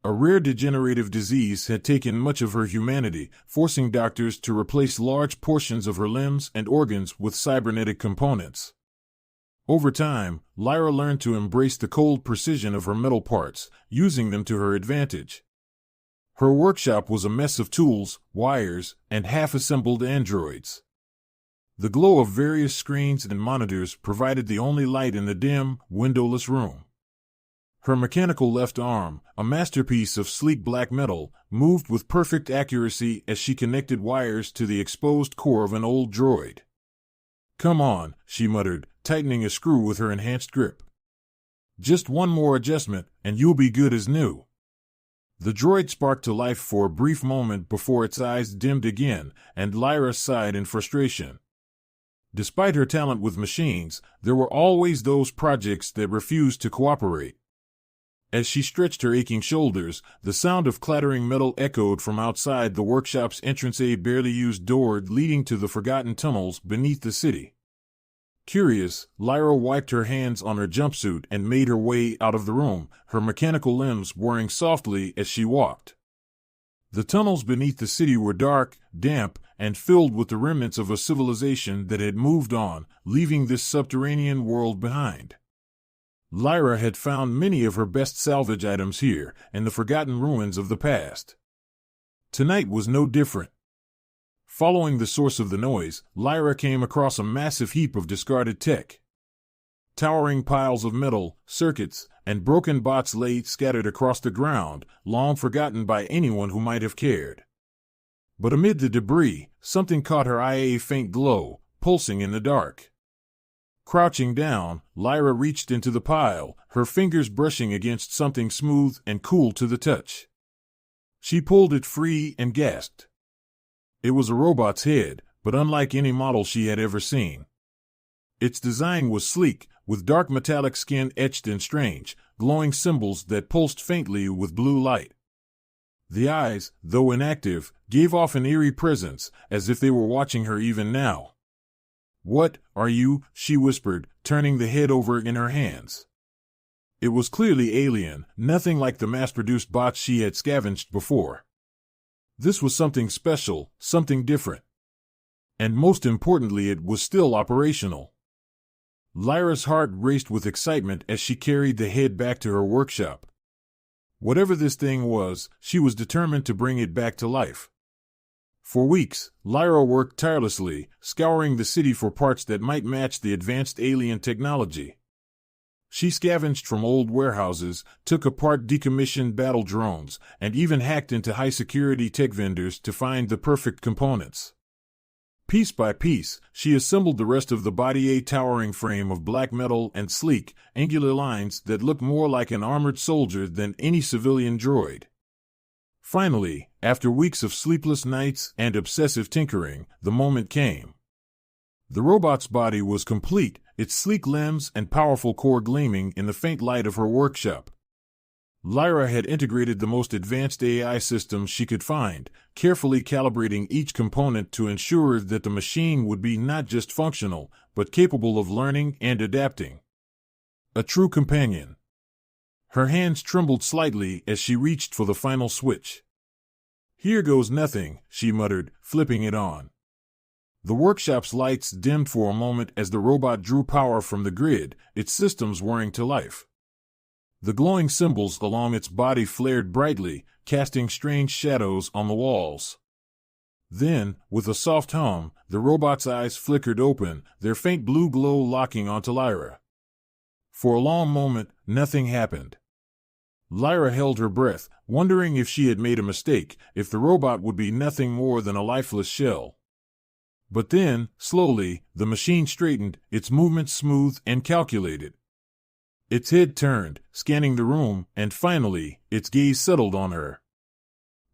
A: A rare degenerative disease had taken much of her humanity, forcing doctors to replace large portions of her limbs and organs with cybernetic components. Over time, Lyra learned to embrace the cold precision of her metal parts, using them to her advantage. Her workshop was a mess of tools, wires, and half-assembled androids. The glow of various screens and monitors provided the only light in the dim, windowless room. Her mechanical left arm, a masterpiece of sleek black metal, moved with perfect accuracy as she connected wires to the exposed core of an old droid. "Come on," she muttered, tightening a screw with her enhanced grip. "Just one more adjustment, and you'll be good as new." The droid sparked to life for a brief moment before its eyes dimmed again, and Lyra sighed in frustration. Despite her talent with machines, there were always those projects that refused to cooperate. As she stretched her aching shoulders, the sound of clattering metal echoed from outside the workshop's entrance, a barely used door leading to the forgotten tunnels beneath the city. Curious, Lyra wiped her hands on her jumpsuit and made her way out of the room, her mechanical limbs whirring softly as she walked. The tunnels beneath the city were dark, damp, and filled with the remnants of a civilization that had moved on, leaving this subterranean world behind. Lyra had found many of her best salvage items here, in the forgotten ruins of the past. Tonight was no different. Following the source of the noise, Lyra came across a massive heap of discarded tech. Towering piles of metal, circuits, and broken bots lay scattered across the ground, long forgotten by anyone who might have cared. But amid the debris, something caught her eye, a faint glow, pulsing in the dark. Crouching down, Lyra reached into the pile, her fingers brushing against something smooth and cool to the touch. She pulled it free and gasped. It was a robot's head, but unlike any model she had ever seen. Its design was sleek, with dark metallic skin etched in strange, glowing symbols that pulsed faintly with blue light. The eyes, though inactive, gave off an eerie presence, as if they were watching her even now. "What are you?" she whispered, turning the head over in her hands. It was clearly alien, nothing like the mass-produced bots she had scavenged before. This was something special, something different. And most importantly, it was still operational. Lyra's heart raced with excitement as she carried the head back to her workshop. Whatever this thing was, she was determined to bring it back to life. For weeks, Lyra worked tirelessly, scouring the city for parts that might match the advanced alien technology. She scavenged from old warehouses, took apart decommissioned battle drones, and even hacked into high-security tech vendors to find the perfect components. Piece by piece, she assembled the rest of the body, a towering frame of black metal and sleek, angular lines that looked more like an armored soldier than any civilian droid. Finally, after weeks of sleepless nights and obsessive tinkering, the moment came. The robot's body was complete, its sleek limbs and powerful core gleaming in the faint light of her workshop. Lyra had integrated the most advanced AI systems she could find, carefully calibrating each component to ensure that the machine would be not just functional, but capable of learning and adapting. A true companion. Her hands trembled slightly as she reached for the final switch. "Here goes nothing," she muttered, flipping it on. The workshop's lights dimmed for a moment as the robot drew power from the grid, its systems whirring to life. The glowing symbols along its body flared brightly, casting strange shadows on the walls. Then, with a soft hum, the robot's eyes flickered open, their faint blue glow locking onto Lyra. For a long moment, nothing happened. Lyra held her breath, wondering if she had made a mistake, if the robot would be nothing more than a lifeless shell. But then, slowly, the machine straightened, its movements smooth and calculated. Its head turned, scanning the room, and finally, its gaze settled on her.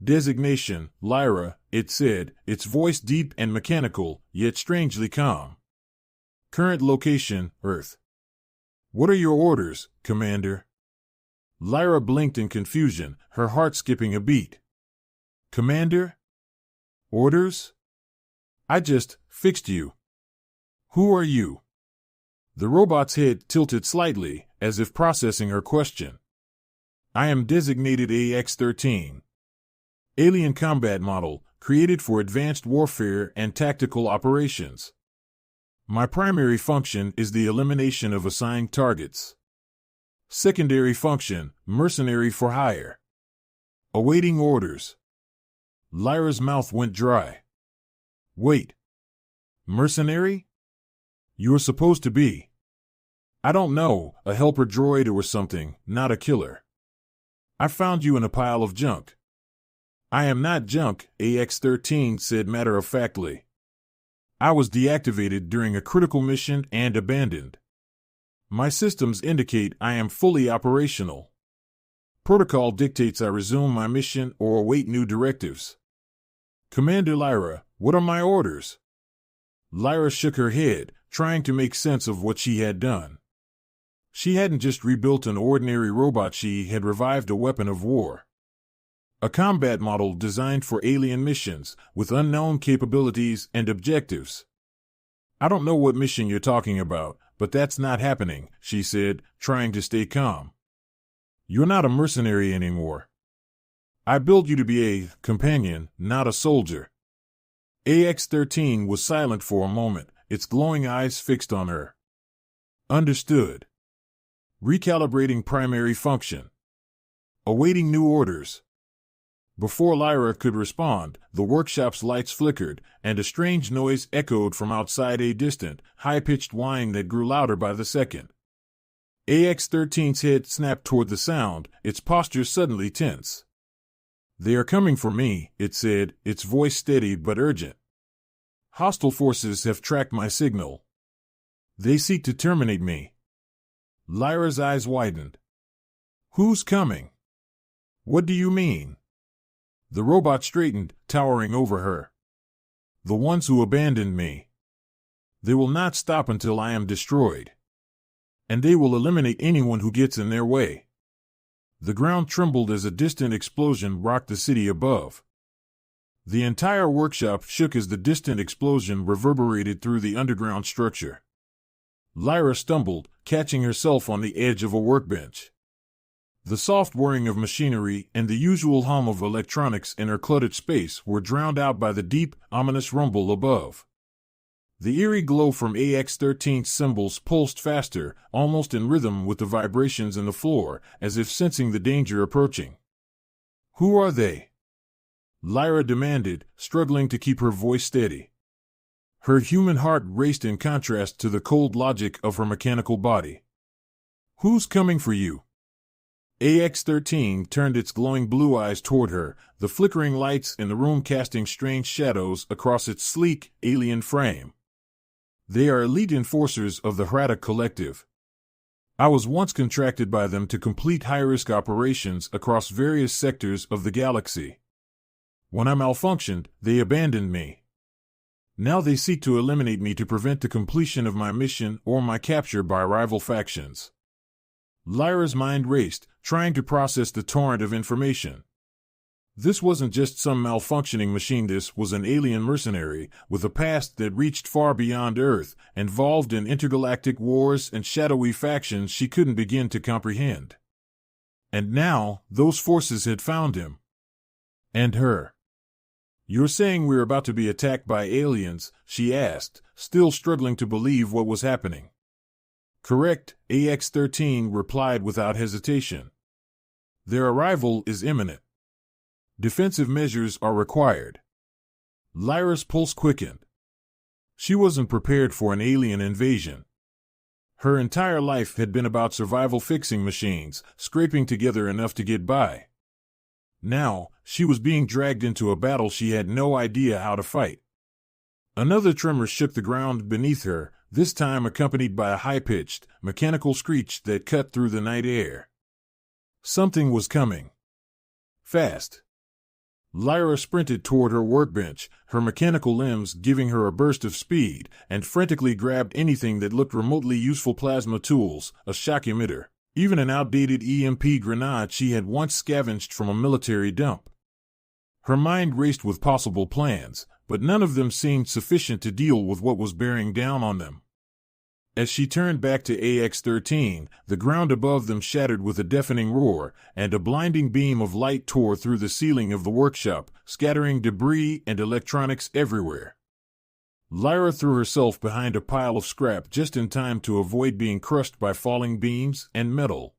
A: "Designation, Lyra," it said, its voice deep and mechanical, yet strangely calm. "Current location, Earth." "What are your orders, Commander?" Lyra blinked in confusion, her heart skipping a beat. "Commander? Orders? I just fixed you. Who are you?" The robot's head tilted slightly, as if processing her question. "I am designated AX-13. Alien combat model, created for advanced warfare and tactical operations. My primary function is the elimination of assigned targets. Secondary function, mercenary for hire. Awaiting orders." Lyra's mouth went dry. "Wait. Mercenary? You're supposed to be, I don't know, a helper droid or something, not a killer. I found you in a pile of junk." "I am not junk," AX-13 said matter-of-factly. "I was deactivated during a critical mission and abandoned. My systems indicate I am fully operational." Protocol dictates I resume my mission or await new directives. Commander Lyra, what are my orders? Lyra shook her head, trying to make sense of what she had done. She hadn't just rebuilt an ordinary robot, she had revived a weapon of war. A combat model designed for alien missions, with unknown capabilities and objectives. I don't know what mission you're talking about, but that's not happening, she said, trying to stay calm. You're not a mercenary anymore. I built you to be a companion, not a soldier. AX-13 was silent for a moment, its glowing eyes fixed on her. Understood. Recalibrating primary function. Awaiting new orders. Before Lyra could respond, the workshop's lights flickered, and a strange noise echoed from outside, a distant, high-pitched whine that grew louder by the second. AX-13's head snapped toward the sound, its posture suddenly tense. They are coming for me, it said, its voice steady but urgent. Hostile forces have tracked my signal. They seek to terminate me. Lyra's eyes widened. Who's coming? What do you mean? The robot straightened, towering over her. The ones who abandoned me. They will not stop until I am destroyed. And they will eliminate anyone who gets in their way. The ground trembled as a distant explosion rocked the city above. The entire workshop shook as the distant explosion reverberated through the underground structure. Lyra stumbled, catching herself on the edge of a workbench. The soft whirring of machinery and the usual hum of electronics in her cluttered space were drowned out by the deep, ominous rumble above. The eerie glow from AX-13's symbols pulsed faster, almost in rhythm with the vibrations in the floor, as if sensing the danger approaching. Who are they? Lyra demanded, struggling to keep her voice steady. Her human heart raced in contrast to the cold logic of her mechanical body. Who's coming for you? AX-13 turned its glowing blue eyes toward her, the flickering lights in the room casting strange shadows across its sleek, alien frame. They are elite enforcers of the Hrata Collective. I was once contracted by them to complete high-risk operations across various sectors of the galaxy. When I malfunctioned, they abandoned me. Now they seek to eliminate me to prevent the completion of my mission or my capture by rival factions. Lyra's mind raced, trying to process the torrent of information. This wasn't just some malfunctioning machine, this was an alien mercenary, with a past that reached far beyond Earth, involved in intergalactic wars and shadowy factions she couldn't begin to comprehend. And now, those forces had found him. And her. You're saying we're about to be attacked by aliens? She asked, still struggling to believe what was happening. Correct, AX-13 replied without hesitation. Their arrival is imminent. Defensive measures are required. Lyra's pulse quickened. She wasn't prepared for an alien invasion. Her entire life had been about survival fixing machines, scraping together enough to get by. Now, she was being dragged into a battle she had no idea how to fight. Another tremor shook the ground beneath her, this time accompanied by a high-pitched, mechanical screech that cut through the night air. Something was coming. Fast. Lyra sprinted toward her workbench, her mechanical limbs giving her a burst of speed, and frantically grabbed anything that looked remotely useful: plasma tools, a shock emitter, even an outdated EMP grenade she had once scavenged from a military dump. Her mind raced with possible plans, but none of them seemed sufficient to deal with what was bearing down on them. As she turned back to AX-13, the ground above them shattered with a deafening roar, and a blinding beam of light tore through the ceiling of the workshop, scattering debris and electronics everywhere. Lyra threw herself behind a pile of scrap just in time to avoid being crushed by falling beams and metal.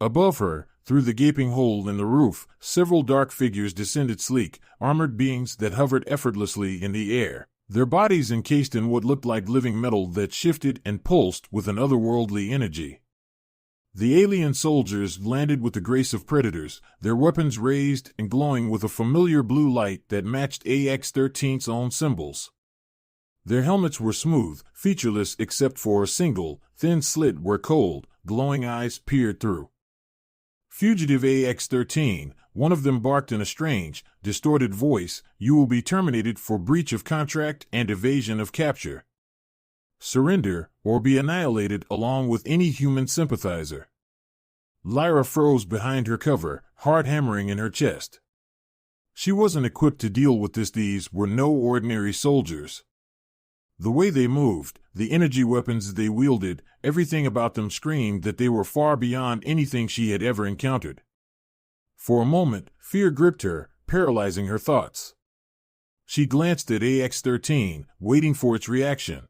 A: Above her, through the gaping hole in the roof, several dark figures descended, sleek, armored beings that hovered effortlessly in the air, their bodies encased in what looked like living metal that shifted and pulsed with an otherworldly energy. The alien soldiers landed with the grace of predators, their weapons raised and glowing with a familiar blue light that matched AX-13's own symbols. Their helmets were smooth, featureless except for a single, thin slit where cold, glowing eyes peered through. Fugitive AX-13, one of them barked in a strange, distorted voice, "You will be terminated for breach of contract and evasion of capture. Surrender, or be annihilated along with any human sympathizer." Lyra froze behind her cover, heart hammering in her chest. She wasn't equipped to deal with this. These were no ordinary soldiers. The way they moved, the energy weapons they wielded, everything about them screamed that they were far beyond anything she had ever encountered. For a moment, fear gripped her, paralyzing her thoughts. She glanced at AX-13, waiting for its reaction.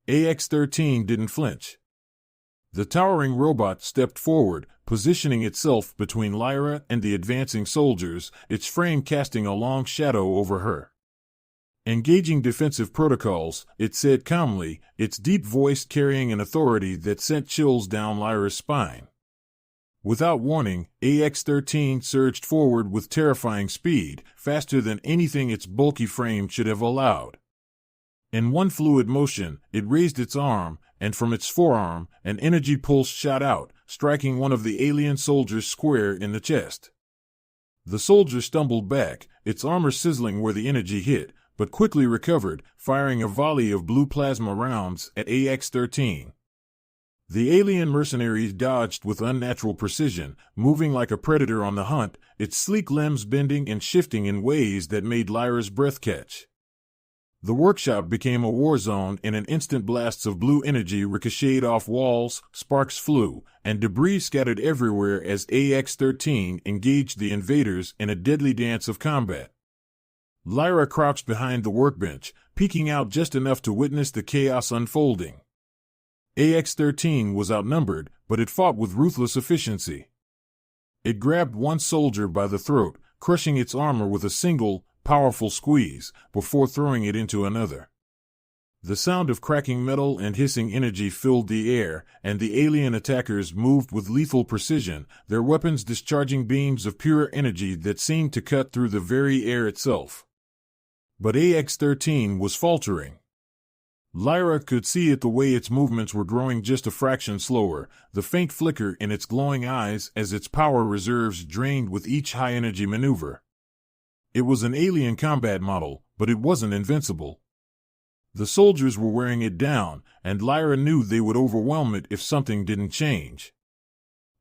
A: AX-13 didn't flinch. The towering robot stepped forward, positioning itself between Lyra and the advancing soldiers, its frame casting a long shadow over her. Engaging defensive protocols, it said calmly, its deep voice carrying an authority that sent chills down Lyra's spine. Without warning, AX-13 surged forward with terrifying speed, faster than anything its bulky frame should have allowed. In one fluid motion, it raised its arm, and from its forearm, an energy pulse shot out, striking one of the alien soldiers square in the chest. The soldier stumbled back, its armor sizzling where the energy hit, but quickly recovered, firing a volley of blue plasma rounds at AX-13. The alien mercenaries dodged with unnatural precision, moving like a predator on the hunt, its sleek limbs bending and shifting in ways that made Lyra's breath catch. The workshop became a war zone in an instant. Blasts of blue energy ricocheted off walls, sparks flew, and debris scattered everywhere as AX-13 engaged the invaders in a deadly dance of combat. Lyra crouched behind the workbench, peeking out just enough to witness the chaos unfolding. AX-13 was outnumbered, but it fought with ruthless efficiency. It grabbed one soldier by the throat, crushing its armor with a single, powerful squeeze, before throwing it into another. The sound of cracking metal and hissing energy filled the air, and the alien attackers moved with lethal precision, their weapons discharging beams of pure energy that seemed to cut through the very air itself. But AX-13 was faltering. Lyra could see it the way its movements were growing just a fraction slower, the faint flicker in its glowing eyes as its power reserves drained with each high-energy maneuver. It was an alien combat model, but it wasn't invincible. The soldiers were wearing it down, and Lyra knew they would overwhelm it if something didn't change.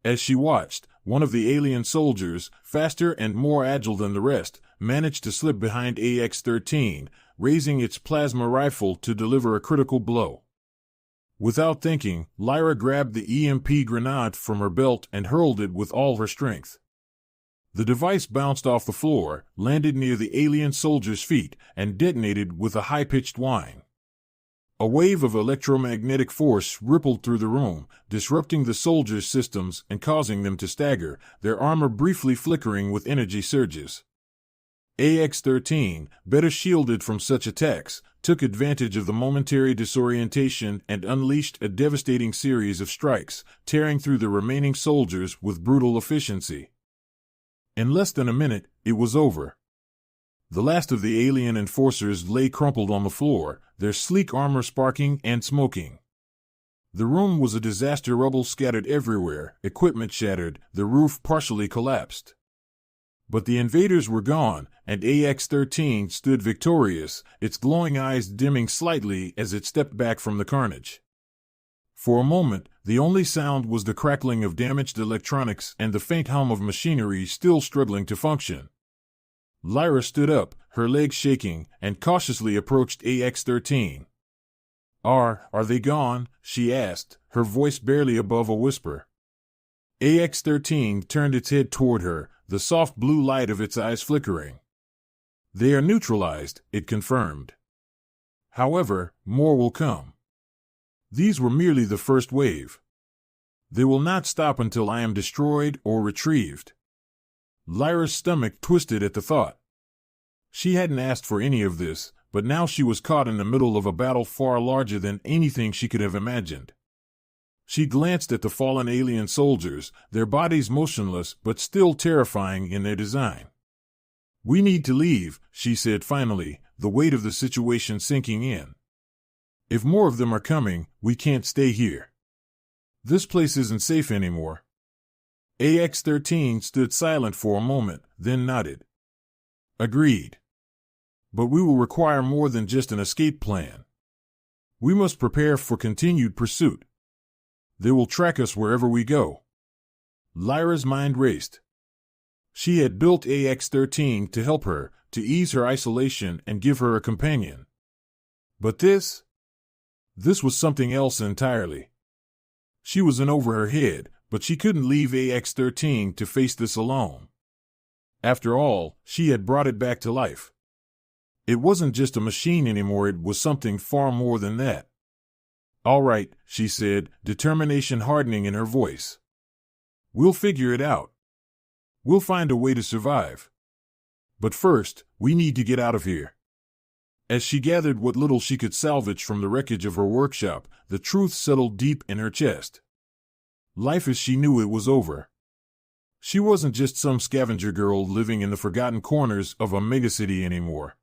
A: As she watched, one of the alien soldiers, faster and more agile than the rest, managed to slip behind AX-13, raising its plasma rifle to deliver a critical blow. Without thinking, Lyra grabbed the EMP grenade from her belt and hurled it with all her strength. The device bounced off the floor, landed near the alien soldier's feet, and detonated with a high-pitched whine. A wave of electromagnetic force rippled through the room, disrupting the soldiers' systems and causing them to stagger, their armor briefly flickering with energy surges. AX-13, better shielded from such attacks, took advantage of the momentary disorientation and unleashed a devastating series of strikes, tearing through the remaining soldiers with brutal efficiency. In less than a minute, it was over. The last of the alien enforcers lay crumpled on the floor, their sleek armor sparking and smoking. The room was a disaster, rubble scattered everywhere, equipment shattered, the roof partially collapsed. But the invaders were gone, and AX-13 stood victorious, its glowing eyes dimming slightly as it stepped back from the carnage. For a moment, the only sound was the crackling of damaged electronics and the faint hum of machinery still struggling to function. Lyra stood up, her legs shaking, and cautiously approached AX-13. Are they gone?" she asked, her voice barely above a whisper. AX-13 turned its head toward her, the soft blue light of its eyes flickering. "They are neutralized," it confirmed. "However, more will come. These were merely the first wave. They will not stop until I am destroyed or retrieved." Lyra's stomach twisted at the thought. She hadn't asked for any of this, but now she was caught in the middle of a battle far larger than anything she could have imagined. She glanced at the fallen alien soldiers, their bodies motionless but still terrifying in their design. "We need to leave," she said finally, the weight of the situation sinking in. "If more of them are coming, we can't stay here. This place isn't safe anymore." AX-13 stood silent for a moment, then nodded. Agreed. But we will require more than just an escape plan. We must prepare for continued pursuit. They will track us wherever we go. Lyra's mind raced. She had built AX-13 to help her, to ease her isolation and give her a companion. But this was something else entirely. She was in over her head, but she couldn't leave AX-13 to face this alone. After all, she had brought it back to life. It wasn't just a machine anymore, it was something far more than that. All right, she said, determination hardening in her voice. We'll figure it out. We'll find a way to survive. But first, we need to get out of here. As she gathered what little she could salvage from the wreckage of her workshop, the truth settled deep in her chest. Life as she knew it was over. She wasn't just some scavenger girl living in the forgotten corners of a megacity anymore.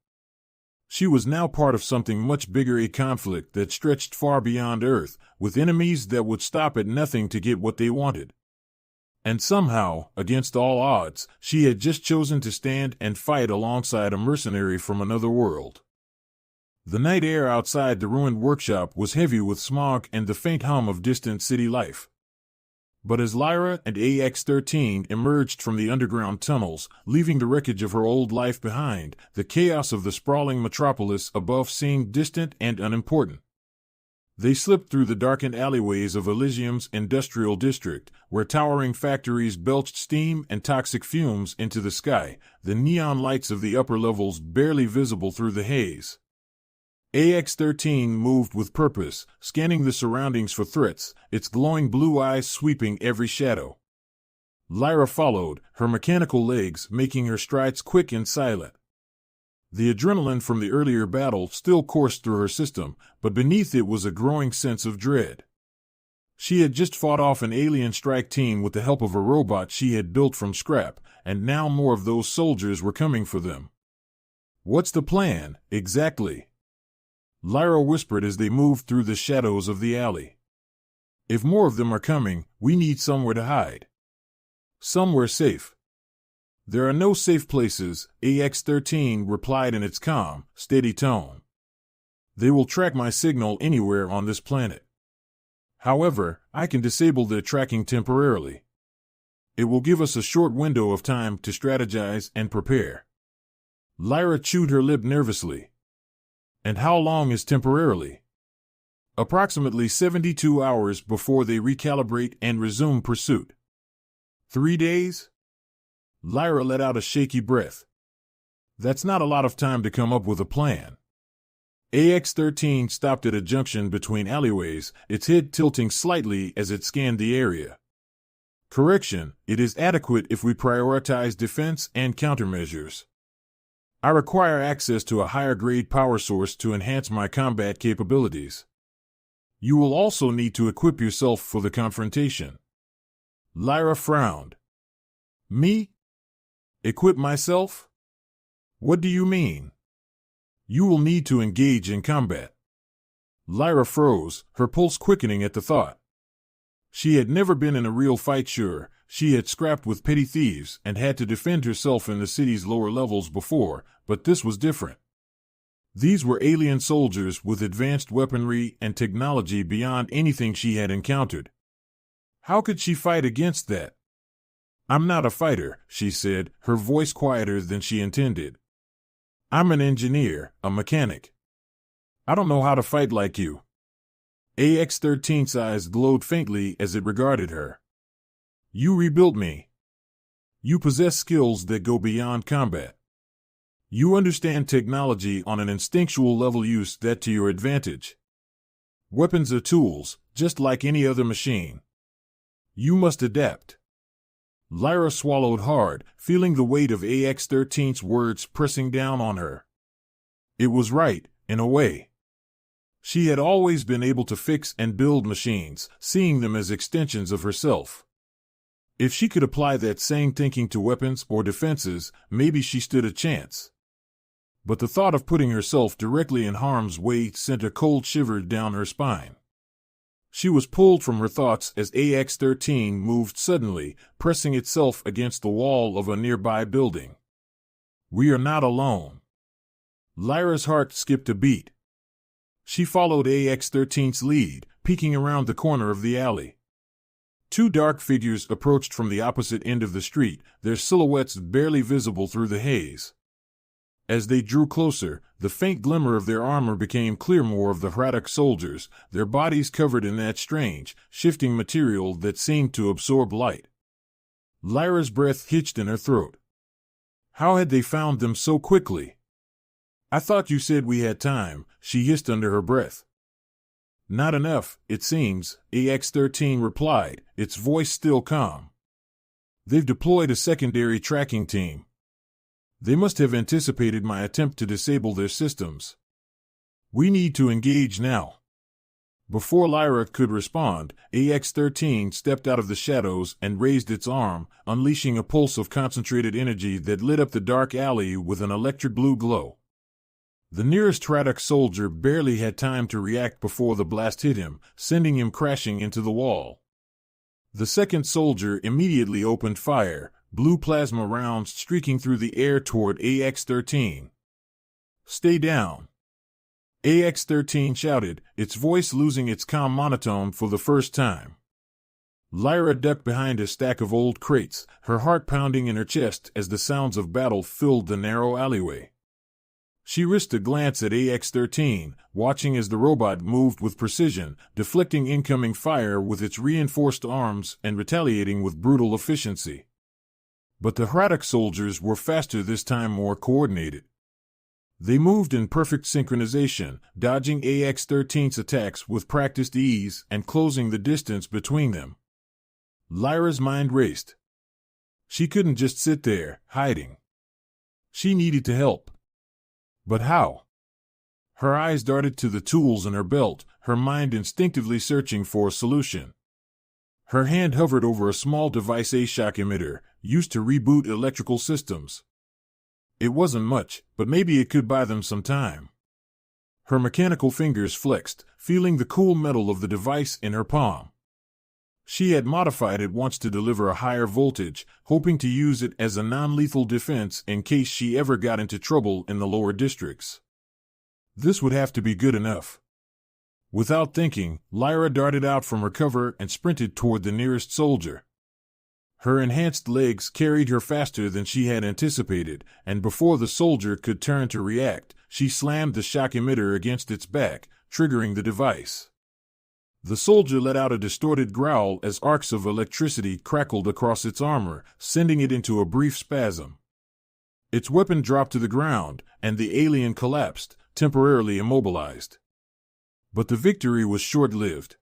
A: She was now part of something much bigger, a conflict that stretched far beyond Earth, with enemies that would stop at nothing to get what they wanted. And somehow, against all odds, she had just chosen to stand and fight alongside a mercenary from another world. The night air outside the ruined workshop was heavy with smog and the faint hum of distant city life. But as Lyra and AX-13 emerged from the underground tunnels, leaving the wreckage of her old life behind, the chaos of the sprawling metropolis above seemed distant and unimportant. They slipped through the darkened alleyways of Elysium's industrial district, where towering factories belched steam and toxic fumes into the sky, the neon lights of the upper levels barely visible through the haze. AX-13 moved with purpose, scanning the surroundings for threats, its glowing blue eyes sweeping every shadow. Lyra followed, her mechanical legs making her strides quick and silent. The adrenaline from the earlier battle still coursed through her system, but beneath it was a growing sense of dread. She had just fought off an alien strike team with the help of a robot she had built from scrap, and now more of those soldiers were coming for them. What's the plan, exactly? Lyra whispered as they moved through the shadows of the alley. If more of them are coming, we need somewhere to hide. Somewhere safe. There are no safe places, AX-13 replied in its calm, steady tone. They will track my signal anywhere on this planet. However, I can disable their tracking temporarily. It will give us a short window of time to strategize and prepare. Lyra chewed her lip nervously. And how long is temporarily? Approximately 72 hours before they recalibrate and resume pursuit. 3 days? Lyra let out a shaky breath. That's not a lot of time to come up with a plan. AX-13 stopped at a junction between alleyways, its head tilting slightly as it scanned the area. Correction, it is adequate if we prioritize defense and countermeasures. I require access to a higher-grade power source to enhance my combat capabilities. You will also need to equip yourself for the confrontation. Lyra frowned. Me? Equip myself? What do you mean? You will need to engage in combat. Lyra froze, her pulse quickening at the thought. She had never been in a real fight, sure. She had scrapped with petty thieves and had to defend herself in the city's lower levels before, but this was different. These were alien soldiers with advanced weaponry and technology beyond anything she had encountered. How could she fight against that? I'm not a fighter, she said, her voice quieter than she intended. I'm an engineer, a mechanic. I don't know how to fight like you. AX-13's eyes glowed faintly as it regarded her. You rebuilt me. You possess skills that go beyond combat. You understand technology on an instinctual level. Use that to your advantage. Weapons are tools, just like any other machine. You must adapt. Lyra swallowed hard, feeling the weight of AX-13's words pressing down on her. It was right, in a way. She had always been able to fix and build machines, seeing them as extensions of herself. If she could apply that same thinking to weapons or defenses, maybe she stood a chance. But the thought of putting herself directly in harm's way sent a cold shiver down her spine. She was pulled from her thoughts as AX-13 moved suddenly, pressing itself against the wall of a nearby building. We are not alone. Lyra's heart skipped a beat. She followed AX-13's lead, peeking around the corner of the alley. Two dark figures approached from the opposite end of the street, their silhouettes barely visible through the haze. As they drew closer, the faint glimmer of their armor became clear. More of the Hradok soldiers, their bodies covered in that strange, shifting material that seemed to absorb light. Lyra's breath hitched in her throat. How had they found them so quickly? I thought you said we had time, she hissed under her breath. Not enough, it seems, AX-13 replied, its voice still calm. They've deployed a secondary tracking team. They must have anticipated my attempt to disable their systems. We need to engage now. Before Lyra could respond, AX-13 stepped out of the shadows and raised its arm, unleashing a pulse of concentrated energy that lit up the dark alley with an electric blue glow. The nearest Hradok soldier barely had time to react before the blast hit him, sending him crashing into the wall. The second soldier immediately opened fire, blue plasma rounds streaking through the air toward AX-13. Stay down. AX-13 shouted, its voice losing its calm monotone for the first time. Lyra ducked behind a stack of old crates, her heart pounding in her chest as the sounds of battle filled the narrow alleyway. She risked a glance at AX-13, watching as the robot moved with precision, deflecting incoming fire with its reinforced arms and retaliating with brutal efficiency. But the Hradok soldiers were faster this time, more coordinated. They moved in perfect synchronization, dodging AX-13's attacks with practiced ease and closing the distance between them. Lyra's mind raced. She couldn't just sit there, hiding. She needed to help. But how? Her eyes darted to the tools in her belt, her mind instinctively searching for a solution. Her hand hovered over a small device, a shock emitter, used to reboot electrical systems. It wasn't much, but maybe it could buy them some time. Her mechanical fingers flexed, feeling the cool metal of the device in her palm. She had modified it once to deliver a higher voltage, hoping to use it as a non-lethal defense in case she ever got into trouble in the lower districts. This would have to be good enough. Without thinking, Lyra darted out from her cover and sprinted toward the nearest soldier. Her enhanced legs carried her faster than she had anticipated, and before the soldier could turn to react, she slammed the shock emitter against its back, triggering the device. The soldier let out a distorted growl as arcs of electricity crackled across its armor, sending it into a brief spasm. Its weapon dropped to the ground, and the alien collapsed, temporarily immobilized. But the victory was short-lived.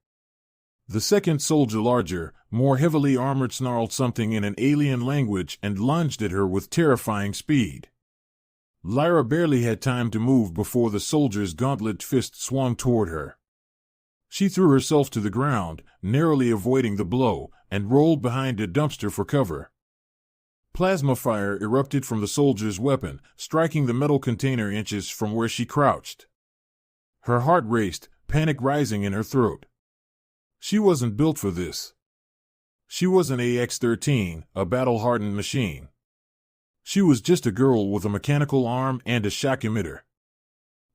A: The second soldier, larger, more heavily armored, snarled something in an alien language and lunged at her with terrifying speed. Lyra barely had time to move before the soldier's gauntlet fist swung toward her. She threw herself to the ground, narrowly avoiding the blow, and rolled behind a dumpster for cover. Plasma fire erupted from the soldier's weapon, striking the metal container inches from where she crouched. Her heart raced, panic rising in her throat. She wasn't built for this. She was an AX-13, a battle-hardened machine. She was just a girl with a mechanical arm and a shock emitter.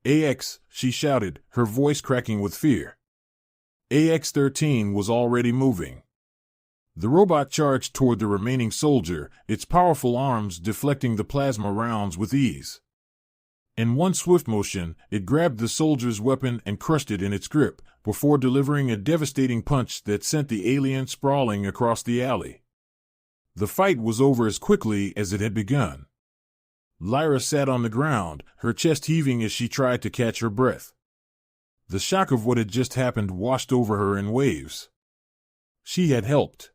A: AX, she shouted, her voice cracking with fear. AX-13 was already moving. The robot charged toward the remaining soldier, its powerful arms deflecting the plasma rounds with ease. In one swift motion, it grabbed the soldier's weapon and crushed it in its grip, before delivering a devastating punch that sent the alien sprawling across the alley. The fight was over as quickly as it had begun. Lyra sat on the ground, her chest heaving as she tried to catch her breath. The shock of what had just happened washed over her in waves. She had helped.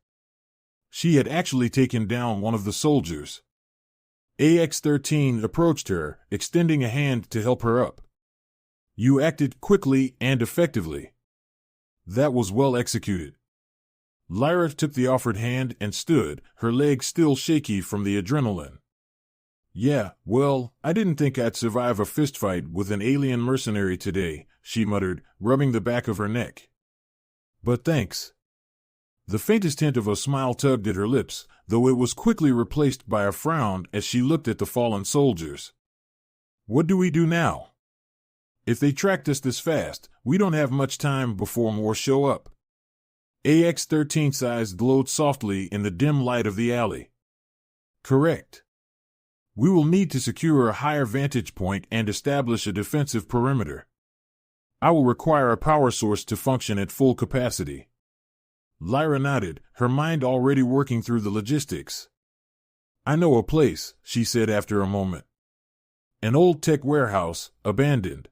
A: She had actually taken down one of the soldiers. AX-13 approached her, extending a hand to help her up. You acted quickly and effectively. That was well executed. Lyra took the offered hand and stood, her legs still shaky from the adrenaline. Yeah, well, I didn't think I'd survive a fistfight with an alien mercenary today, she muttered, rubbing the back of her neck. But thanks. The faintest hint of a smile tugged at her lips, though it was quickly replaced by a frown as she looked at the fallen soldiers. What do we do now? If they tracked us this fast, we don't have much time before more show up. AX-13's eyes glowed softly in the dim light of the alley. Correct. We will need to secure a higher vantage point and establish a defensive perimeter. I will require a power source to function at full capacity. Lyra nodded, her mind already working through the logistics. I know a place, she said after a moment. An old tech warehouse, abandoned.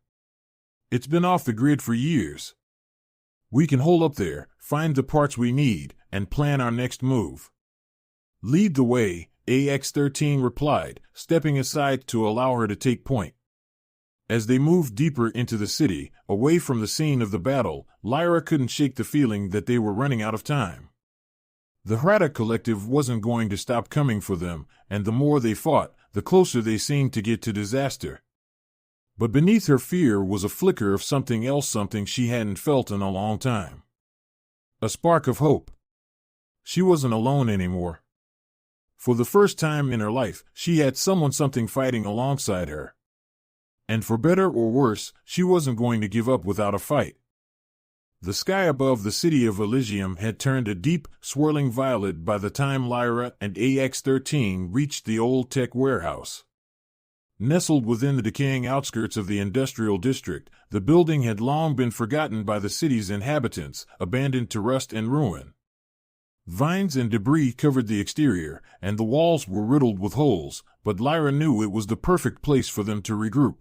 A: It's been off the grid for years. We can hole up there, find the parts we need, and plan our next move. Lead the way, AX-13 replied, stepping aside to allow her to take point. As they moved deeper into the city, away from the scene of the battle, Lyra couldn't shake the feeling that they were running out of time. The Hrada Collective wasn't going to stop coming for them, and the more they fought, the closer they seemed to get to disaster. But beneath her fear was a flicker of something else, something she hadn't felt in a long time. A spark of hope. She wasn't alone anymore. For the first time in her life, she had something fighting alongside her. And for better or worse, she wasn't going to give up without a fight. The sky above the city of Elysium had turned a deep, swirling violet by the time Lyra and AX-13 reached the old tech warehouse. Nestled within the decaying outskirts of the industrial district, the building had long been forgotten by the city's inhabitants, abandoned to rust and ruin. Vines and debris covered the exterior, and the walls were riddled with holes, but Lyra knew it was the perfect place for them to regroup.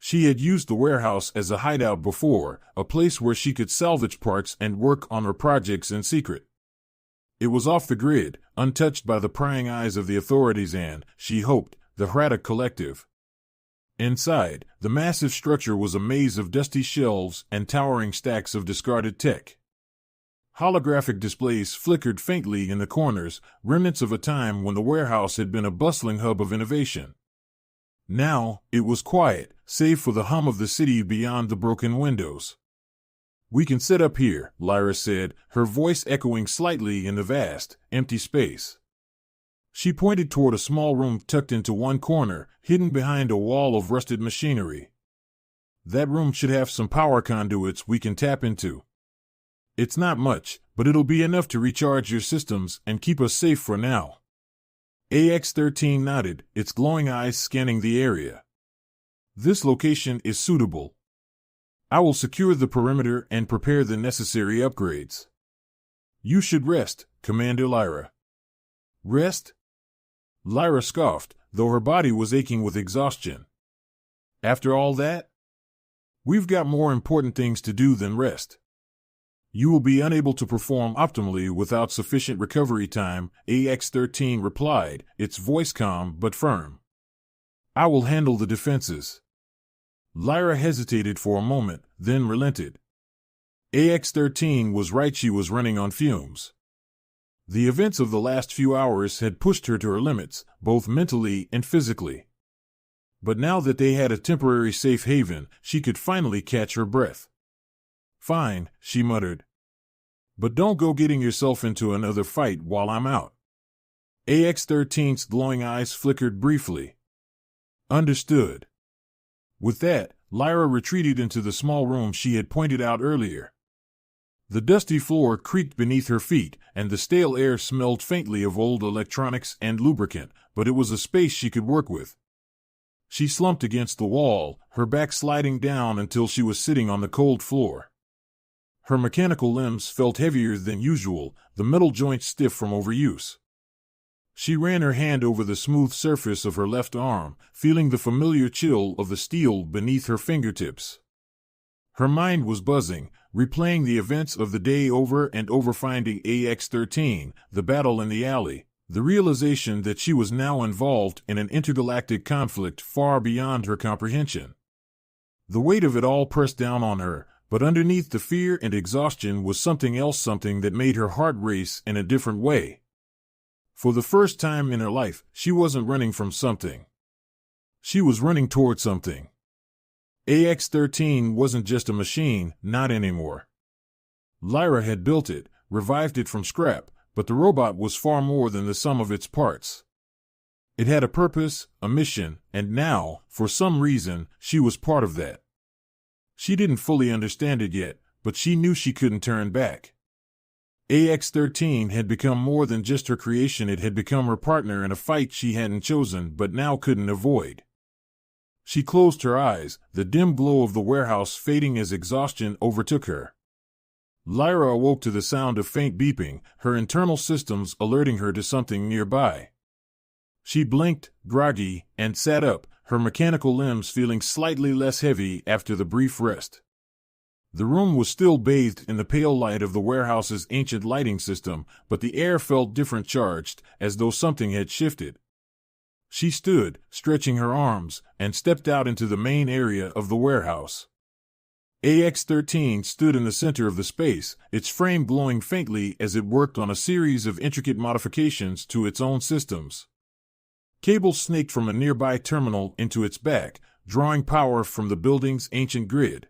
A: She had used the warehouse as a hideout before, a place where she could salvage parts and work on her projects in secret. It was off the grid, untouched by the prying eyes of the authorities and, she hoped, the Hrada Collective. Inside, the massive structure was a maze of dusty shelves and towering stacks of discarded tech. Holographic displays flickered faintly in the corners, remnants of a time when the warehouse had been a bustling hub of innovation. Now, it was quiet, save for the hum of the city beyond the broken windows. We can set up here, Lyra said, her voice echoing slightly in the vast, empty space. She pointed toward a small room tucked into one corner, hidden behind a wall of rusted machinery. That room should have some power conduits we can tap into. It's not much, but it'll be enough to recharge your systems and keep us safe for now. AX-13 nodded, its glowing eyes scanning the area. This location is suitable. I will secure the perimeter and prepare the necessary upgrades. You should rest, Commander Lyra. Rest? Lyra scoffed, though her body was aching with exhaustion. After all that? We've got more important things to do than rest. You will be unable to perform optimally without sufficient recovery time, AX-13 replied, its voice calm but firm. I will handle the defenses. Lyra hesitated for a moment, then relented. AX-13 was right, she was running on fumes. The events of the last few hours had pushed her to her limits, both mentally and physically. But now that they had a temporary safe haven, she could finally catch her breath. Fine, she muttered. But don't go getting yourself into another fight while I'm out. AX-13's glowing eyes flickered briefly. Understood. With that, Lyra retreated into the small room she had pointed out earlier. The dusty floor creaked beneath her feet, and the stale air smelled faintly of old electronics and lubricant, but it was a space she could work with. She slumped against the wall, her back sliding down until she was sitting on the cold floor. Her mechanical limbs felt heavier than usual, the metal joints stiff from overuse. She ran her hand over the smooth surface of her left arm, feeling the familiar chill of the steel beneath her fingertips. Her mind was buzzing, replaying the events of the day over and over, finding AX-13, the battle in the alley, the realization that she was now involved in an intergalactic conflict far beyond her comprehension. The weight of it all pressed down on her, but underneath the fear and exhaustion was something else, something that made her heart race in a different way. For the first time in her life, she wasn't running from something. She was running toward something. AX-13 wasn't just a machine, not anymore. Lyra had built it, revived it from scrap, but the robot was far more than the sum of its parts. It had a purpose, a mission, and now, for some reason, she was part of that. She didn't fully understand it yet, but she knew she couldn't turn back. AX-13 had become more than just her creation. It had become her partner in a fight she hadn't chosen but now couldn't avoid. She closed her eyes, the dim glow of the warehouse fading as exhaustion overtook her. Lyra awoke to the sound of faint beeping, her internal systems alerting her to something nearby. She blinked, groggy, and sat up, her mechanical limbs feeling slightly less heavy after the brief rest. The room was still bathed in the pale light of the warehouse's ancient lighting system, but the air felt different, charged, as though something had shifted. She stood, stretching her arms, and stepped out into the main area of the warehouse. AX-13 stood in the center of the space, its frame glowing faintly as it worked on a series of intricate modifications to its own systems. Cables snaked from a nearby terminal into its back, drawing power from the building's ancient grid.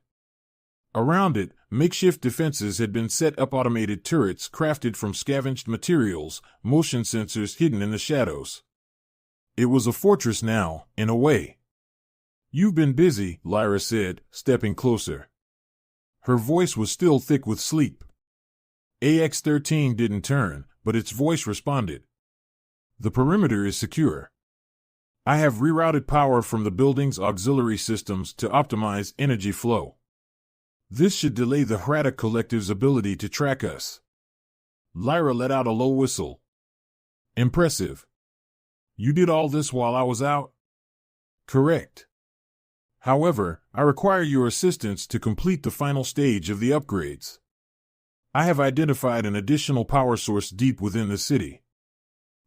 A: Around it, makeshift defenses had been set up, automated turrets crafted from scavenged materials, motion sensors hidden in the shadows. It was a fortress now, in a way. "You've been busy," Lyra said, stepping closer. Her voice was still thick with sleep. AX-13 didn't turn, but its voice responded. "The perimeter is secure. I have rerouted power from the building's auxiliary systems to optimize energy flow. This should delay the Hraddock Collective's ability to track us." Lyra let out a low whistle. "Impressive. You did all this while I was out?" "Correct. However, I require your assistance to complete the final stage of the upgrades. I have identified an additional power source deep within the city.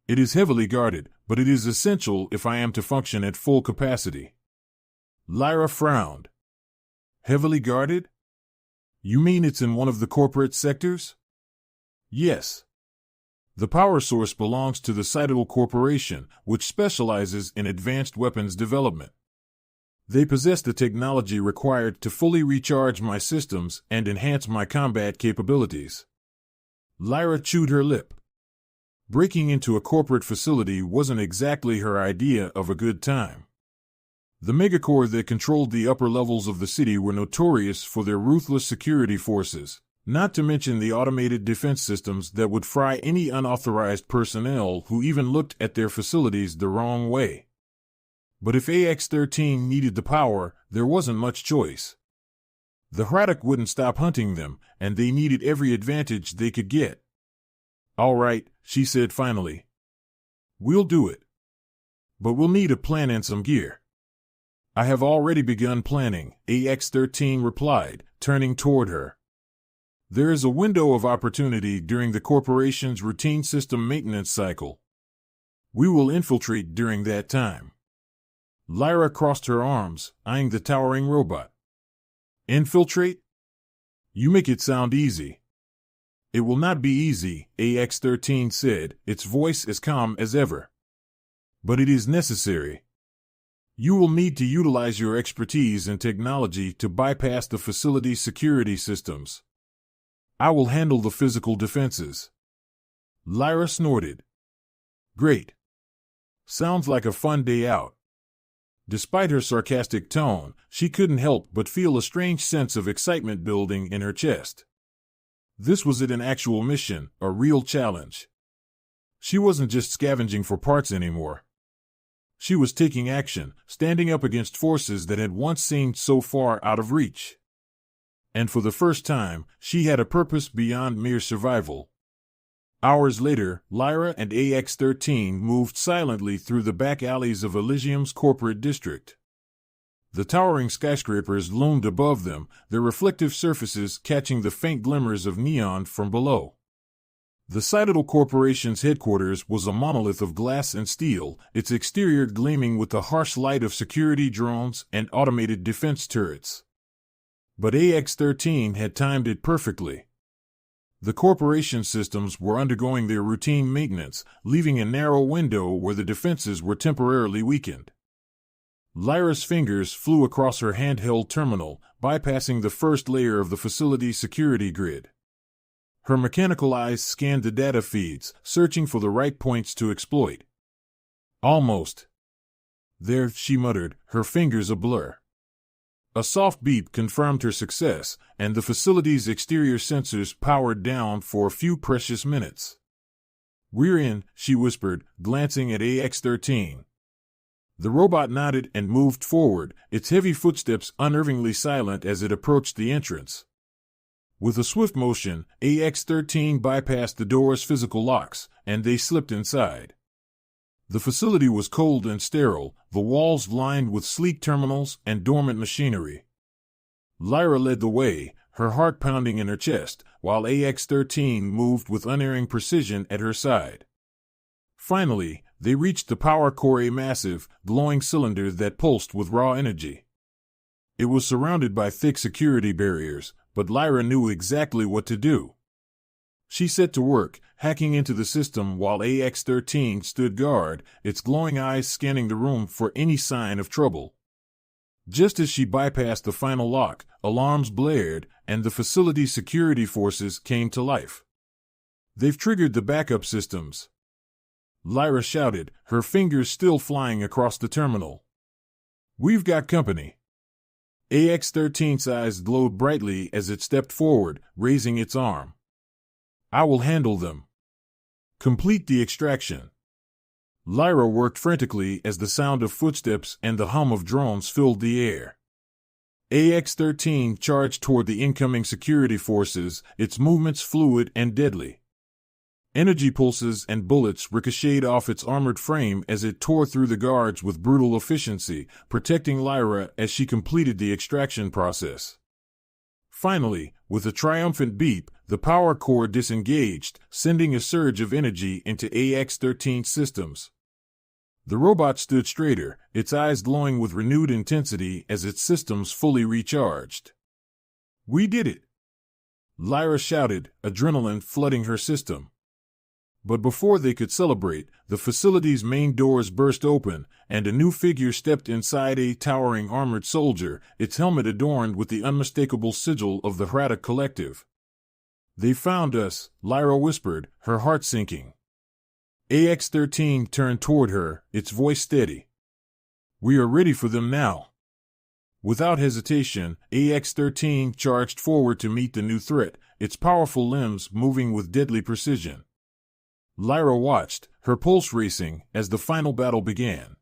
A: It is heavily guarded, but it is essential if I am to function at full capacity." Lyra frowned. "Heavily guarded? You mean it's in one of the corporate sectors?" "Yes. The power source belongs to the Citadel Corporation, which specializes in advanced weapons development. They possess the technology required to fully recharge my systems and enhance my combat capabilities." Lyra chewed her lip. Breaking into a corporate facility wasn't exactly her idea of a good time. The megacorps that controlled the upper levels of the city were notorious for their ruthless security forces, not to mention the automated defense systems that would fry any unauthorized personnel who even looked at their facilities the wrong way. But if AX-13 needed the power, there wasn't much choice. The Hraddock wouldn't stop hunting them, and they needed every advantage they could get. "All right," she said finally. "We'll do it. But we'll need a plan and some gear." "I have already begun planning," AX-13 replied, turning toward her. "There is a window of opportunity during the corporation's routine system maintenance cycle. We will infiltrate during that time." Lyra crossed her arms, eyeing the towering robot. "Infiltrate? You make it sound easy." "It will not be easy," AX-13 said, its voice as calm as ever. "But it is necessary. You will need to utilize your expertise and technology to bypass the facility's security systems. I will handle the physical defenses." Lyra snorted. "Great. Sounds like a fun day out." Despite her sarcastic tone, she couldn't help but feel a strange sense of excitement building in her chest. This was an actual mission, a real challenge. She wasn't just scavenging for parts anymore. She was taking action, standing up against forces that had once seemed so far out of reach. And for the first time, she had a purpose beyond mere survival. Hours later, Lyra and AX-13 moved silently through the back alleys of Elysium's corporate district. The towering skyscrapers loomed above them, their reflective surfaces catching the faint glimmers of neon from below. The Citadel Corporation's headquarters was a monolith of glass and steel, its exterior gleaming with the harsh light of security drones and automated defense turrets. But AX-13 had timed it perfectly. The corporation systems were undergoing their routine maintenance, leaving a narrow window where the defenses were temporarily weakened. Lyra's fingers flew across her handheld terminal, bypassing the first layer of the facility's security grid. Her mechanical eyes scanned the data feeds, searching for the right points to exploit. Almost. There, she muttered, her fingers a blur. A soft beep confirmed her success, and the facility's exterior sensors powered down for a few precious minutes. "We're in," she whispered, glancing at AX-13. The robot nodded and moved forward, its heavy footsteps unnervingly silent as it approached the entrance. With a swift motion, AX-13 bypassed the door's physical locks, and they slipped inside. The facility was cold and sterile, the walls lined with sleek terminals and dormant machinery. Lyra led the way, her heart pounding in her chest, while AX-13 moved with unerring precision at her side. Finally, they reached the power core, a massive, glowing cylinder that pulsed with raw energy. It was surrounded by thick security barriers, but Lyra knew exactly what to do. She set to work, hacking into the system while AX-13 stood guard, its glowing eyes scanning the room for any sign of trouble. Just as she bypassed the final lock, alarms blared, and the facility's security forces came to life. "They've triggered the backup systems," Lyra shouted, her fingers still flying across the terminal. "We've got company." AX-13's eyes glowed brightly as it stepped forward, raising its arm. "I will handle them. Complete the extraction." Lyra worked frantically as the sound of footsteps and the hum of drones filled the air. AX-13 charged toward the incoming security forces, its movements fluid and deadly. Energy pulses and bullets ricocheted off its armored frame as it tore through the guards with brutal efficiency, protecting Lyra as she completed the extraction process. Finally, with a triumphant beep, the power core disengaged, sending a surge of energy into AX-13's systems. The robot stood straighter, its eyes glowing with renewed intensity as its systems fully recharged. "We did it!" Lyra shouted, adrenaline flooding her system. But before they could celebrate, the facility's main doors burst open, and a new figure stepped inside, a towering armored soldier, its helmet adorned with the unmistakable sigil of the Hrata Collective. "They found us," Lyra whispered, her heart sinking. AX-13 turned toward her, its voice steady. "We are ready for them now." Without hesitation, AX-13 charged forward to meet the new threat, its powerful limbs moving with deadly precision. Lyra watched, her pulse racing, as the final battle began.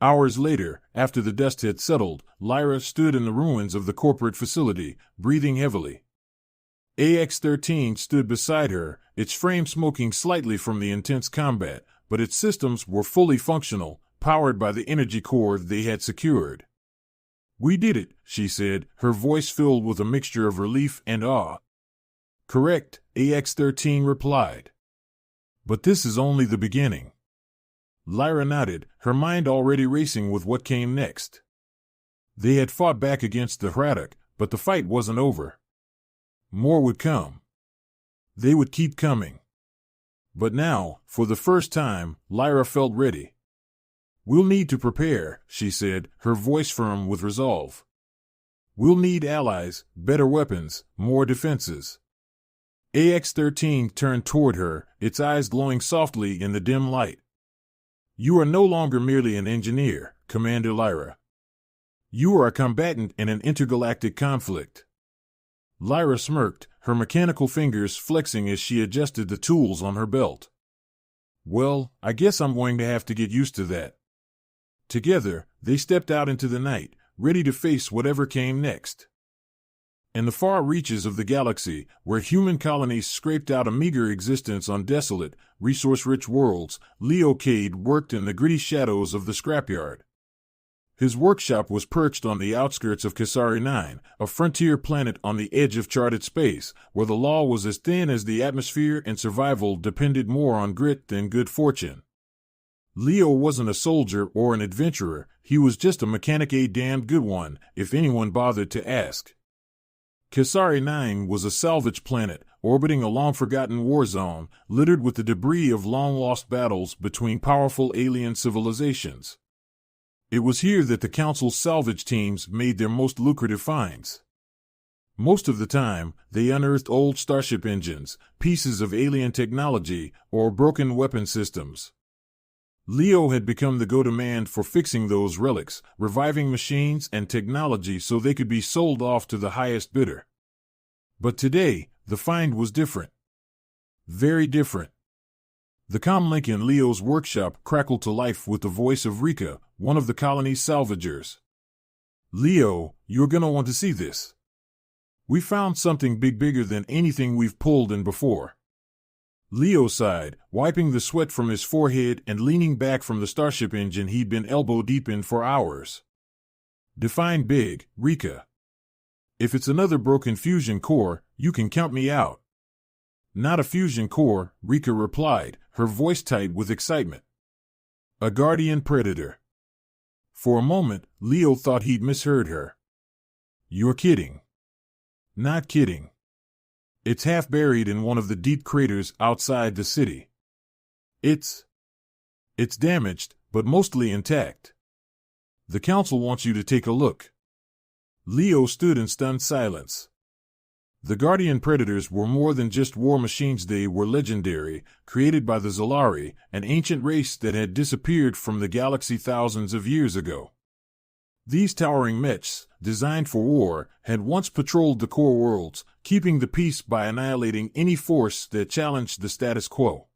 A: Hours later, after the dust had settled, Lyra stood in the ruins of the corporate facility, breathing heavily. AX-13 stood beside her, its frame smoking slightly from the intense combat, but its systems were fully functional, powered by the energy core they had secured. "We did it," she said, her voice filled with a mixture of relief and awe. "Correct," AX-13 replied. "But this is only the beginning." Lyra nodded, her mind already racing with what came next. They had fought back against the Hrata, but the fight wasn't over. More would come. They would keep coming. But now, for the first time, Lyra felt ready. "We'll need to prepare," she said, her voice firm with resolve. "We'll need allies, better weapons, more defenses." AX-13 turned toward her, its eyes glowing softly in the dim light. "You are no longer merely an engineer, Commander Lyra. You are a combatant in an intergalactic conflict." Lyra smirked, her mechanical fingers flexing as she adjusted the tools on her belt. "Well, I guess I'm going to have to get used to that." Together, they stepped out into the night, ready to face whatever came next. In the far reaches of the galaxy, where human colonies scraped out a meager existence on desolate, resource-rich worlds, Leo Cade worked in the gritty shadows of the scrapyard. His workshop was perched on the outskirts of Kasari 9, a frontier planet on the edge of charted space, where the law was as thin as the atmosphere and survival depended more on grit than good fortune. Leo wasn't a soldier or an adventurer, he was just a mechanic, a damned good one, if anyone bothered to ask. Kasari 9 was a salvage planet, orbiting a long-forgotten war zone, littered with the debris of long-lost battles between powerful alien civilizations. It was here that the Council's salvage teams made their most lucrative finds. Most of the time, they unearthed old starship engines, pieces of alien technology, or broken weapon systems. Leo had become the go-to man for fixing those relics, reviving machines and technology so they could be sold off to the highest bidder. But today, the find was different. Very different. The comlink in Leo's workshop crackled to life with the voice of Rika, one of the colony's salvagers. "Leo, you're gonna want to see this. We found something bigger than anything we've pulled in before." Leo sighed, wiping the sweat from his forehead and leaning back from the starship engine he'd been elbow-deep in for hours. "Define big, Rika. If it's another broken fusion core, you can count me out." "Not a fusion core," Rika replied, her voice tight with excitement. "A guardian predator." For a moment, Leo thought he'd misheard her. "You're kidding." "Not kidding. It's half buried in one of the deep craters outside the city. It's damaged, but mostly intact. The council wants you to take a look." Leo stood in stunned silence. The Guardian Predators were more than just war machines. They were legendary, created by the Zolari, an ancient race that had disappeared from the galaxy thousands of years ago. These towering mechs, designed for war, had once patrolled the core worlds, keeping the peace by annihilating any force that challenged the status quo.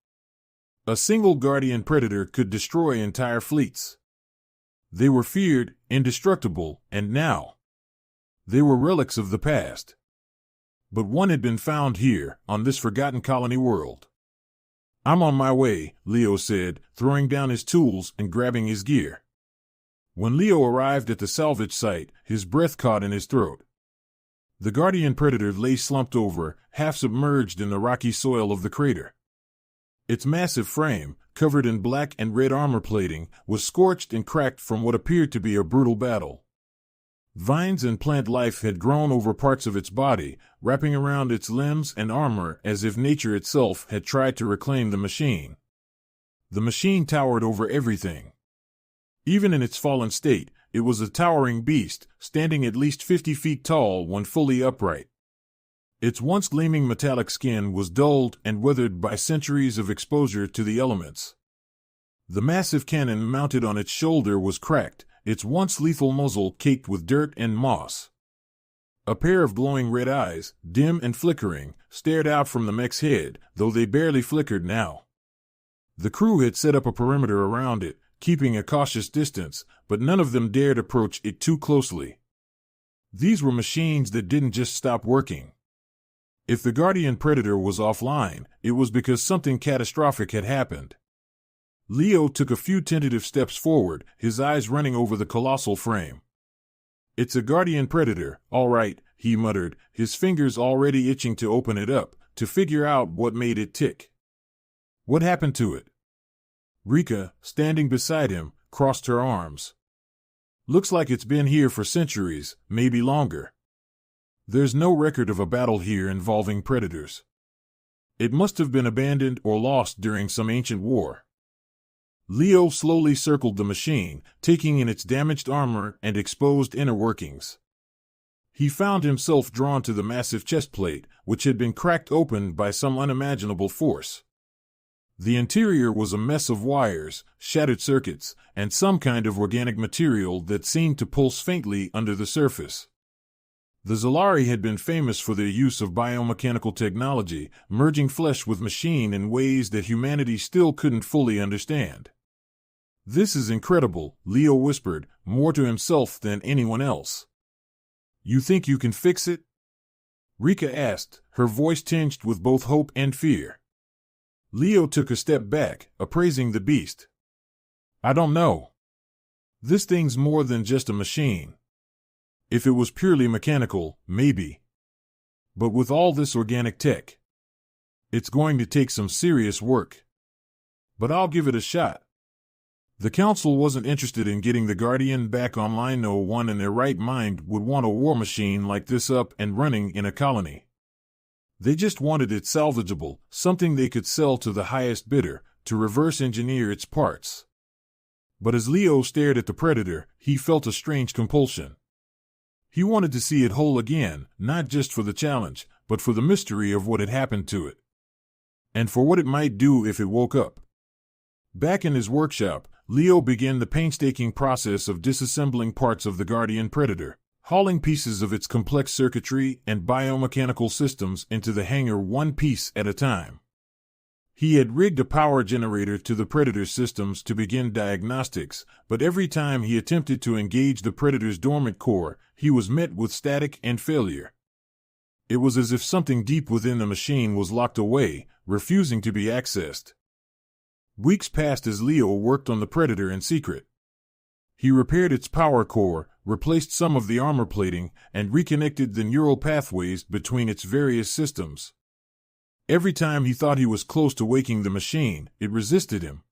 A: A single Guardian Predator could destroy entire fleets. They were feared, indestructible, and now they were relics of the past. But one had been found here, on this forgotten colony world. "I'm on my way," Leo said, throwing down his tools and grabbing his gear. When Leo arrived at the salvage site, his breath caught in his throat. The Guardian Predator lay slumped over, half submerged in the rocky soil of the crater. Its massive frame, covered in black and red armor plating, was scorched and cracked from what appeared to be a brutal battle. Vines and plant life had grown over parts of its body, wrapping around its limbs and armor as if nature itself had tried to reclaim the machine. The machine towered over everything. Even in its fallen state, it was a towering beast, standing at least 50 feet tall when fully upright. Its once gleaming metallic skin was dulled and weathered by centuries of exposure to the elements. The massive cannon mounted on its shoulder was cracked, its once lethal muzzle caked with dirt and moss. A pair of glowing red eyes, dim and flickering, stared out from the mech's head, though they barely flickered now. The crew had set up a perimeter around it, keeping a cautious distance, but none of them dared approach it too closely. These were machines that didn't just stop working. If the Guardian Predator was offline, it was because something catastrophic had happened. Leo took a few tentative steps forward, his eyes running over the colossal frame. "It's a Guardian Predator, all right," he muttered, his fingers already itching to open it up, to figure out what made it tick. "What happened to it?" Rika, standing beside him, crossed her arms. "Looks like it's been here for centuries, maybe longer. There's no record of a battle here involving predators. It must have been abandoned or lost during some ancient war." Leo slowly circled the machine, taking in its damaged armor and exposed inner workings. He found himself drawn to the massive chest plate, which had been cracked open by some unimaginable force. The interior was a mess of wires, shattered circuits, and some kind of organic material that seemed to pulse faintly under the surface. The Zolari had been famous for their use of biomechanical technology, merging flesh with machine in ways that humanity still couldn't fully understand. "This is incredible," Leo whispered, more to himself than anyone else. "You think you can fix it?" Rika asked, her voice tinged with both hope and fear. Leo took a step back, appraising the beast. "I don't know. This thing's more than just a machine. If it was purely mechanical, maybe. But with all this organic tech, it's going to take some serious work. But I'll give it a shot." The council wasn't interested in getting the Guardian back online. No one in their right mind would want a war machine like this up and running in a colony. They just wanted it salvageable, something they could sell to the highest bidder, to reverse engineer its parts. But as Leo stared at the Predator, he felt a strange compulsion. He wanted to see it whole again, not just for the challenge, but for the mystery of what had happened to it. And for what it might do if it woke up. Back in his workshop, Leo began the painstaking process of disassembling parts of the Guardian Predator, hauling pieces of its complex circuitry and biomechanical systems into the hangar one piece at a time. He had rigged a power generator to the Predator's systems to begin diagnostics, but every time he attempted to engage the Predator's dormant core, he was met with static and failure. It was as if something deep within the machine was locked away, refusing to be accessed. Weeks passed as Leo worked on the Predator in secret. He repaired its power core, replaced some of the armor plating, and reconnected the neural pathways between its various systems. Every time he thought he was close to waking the machine, it resisted him.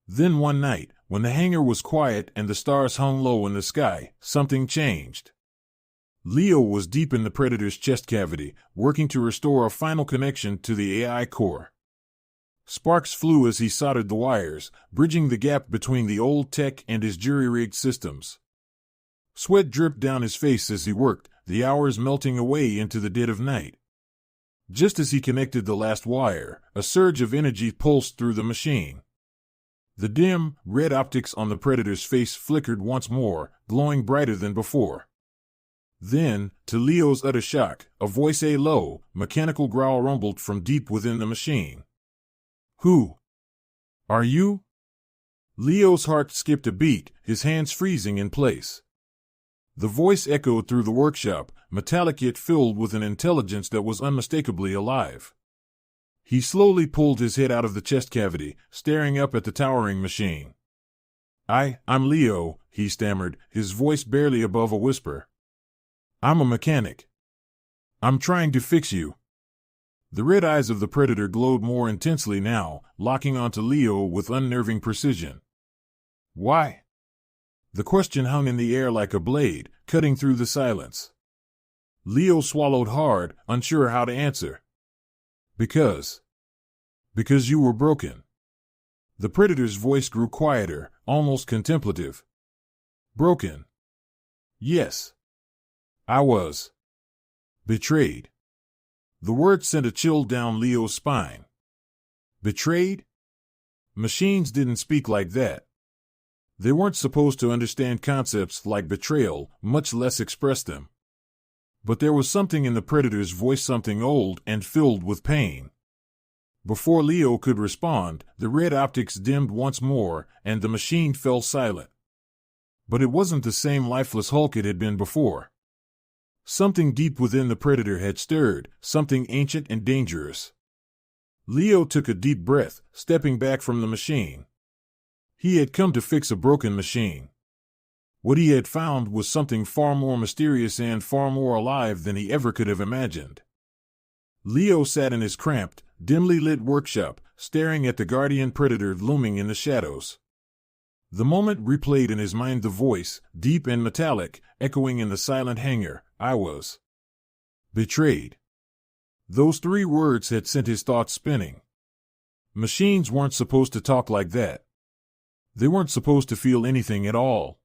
A: Then one night, when the hangar was quiet and the stars hung low in the sky, something changed. Leo was deep in the Predator's chest cavity, working to restore a final connection to the AI core. Sparks flew as he soldered the wires, bridging the gap between the old tech and his jury-rigged systems. Sweat dripped down his face as he worked, the hours melting away into the dead of night. Just as he connected the last wire, a surge of energy pulsed through the machine. The dim, red optics on the Predator's face flickered once more, glowing brighter than before. Then, to Leo's utter shock, a voice, a low, mechanical growl rumbled from deep within the machine. "Who are you?" Leo's heart skipped a beat, his hands freezing in place. The voice echoed through the workshop, metallic yet filled with an intelligence that was unmistakably alive. He slowly pulled his head out of the chest cavity, staring up at the towering machine. I'm Leo," he stammered, his voice barely above a whisper. "I'm a mechanic. I'm trying to fix you." The red eyes of the Predator glowed more intensely now, locking onto Leo with unnerving precision. "Why?" The question hung in the air like a blade, cutting through the silence. Leo swallowed hard, unsure how to answer. Because you were broken." The Predator's voice grew quieter, almost contemplative. "Broken? Yes. I was betrayed." The word sent a chill down Leo's spine. Betrayed? Machines didn't speak like that. They weren't supposed to understand concepts like betrayal, much less express them. But there was something in the Predator's voice, something old and filled with pain. Before Leo could respond, the red optics dimmed once more, and the machine fell silent. But it wasn't the same lifeless hulk it had been before. Something deep within the Predator had stirred, something ancient and dangerous. Leo took a deep breath, stepping back from the machine. He had come to fix a broken machine. What he had found was something far more mysterious and far more alive than he ever could have imagined. Leo sat in his cramped, dimly lit workshop, staring at the Guardian Predator looming in the shadows. The moment replayed in his mind, the voice, deep and metallic, echoing in the silent hangar, "I was betrayed." Those three words had sent his thoughts spinning. Machines weren't supposed to talk like that. They weren't supposed to feel anything at all.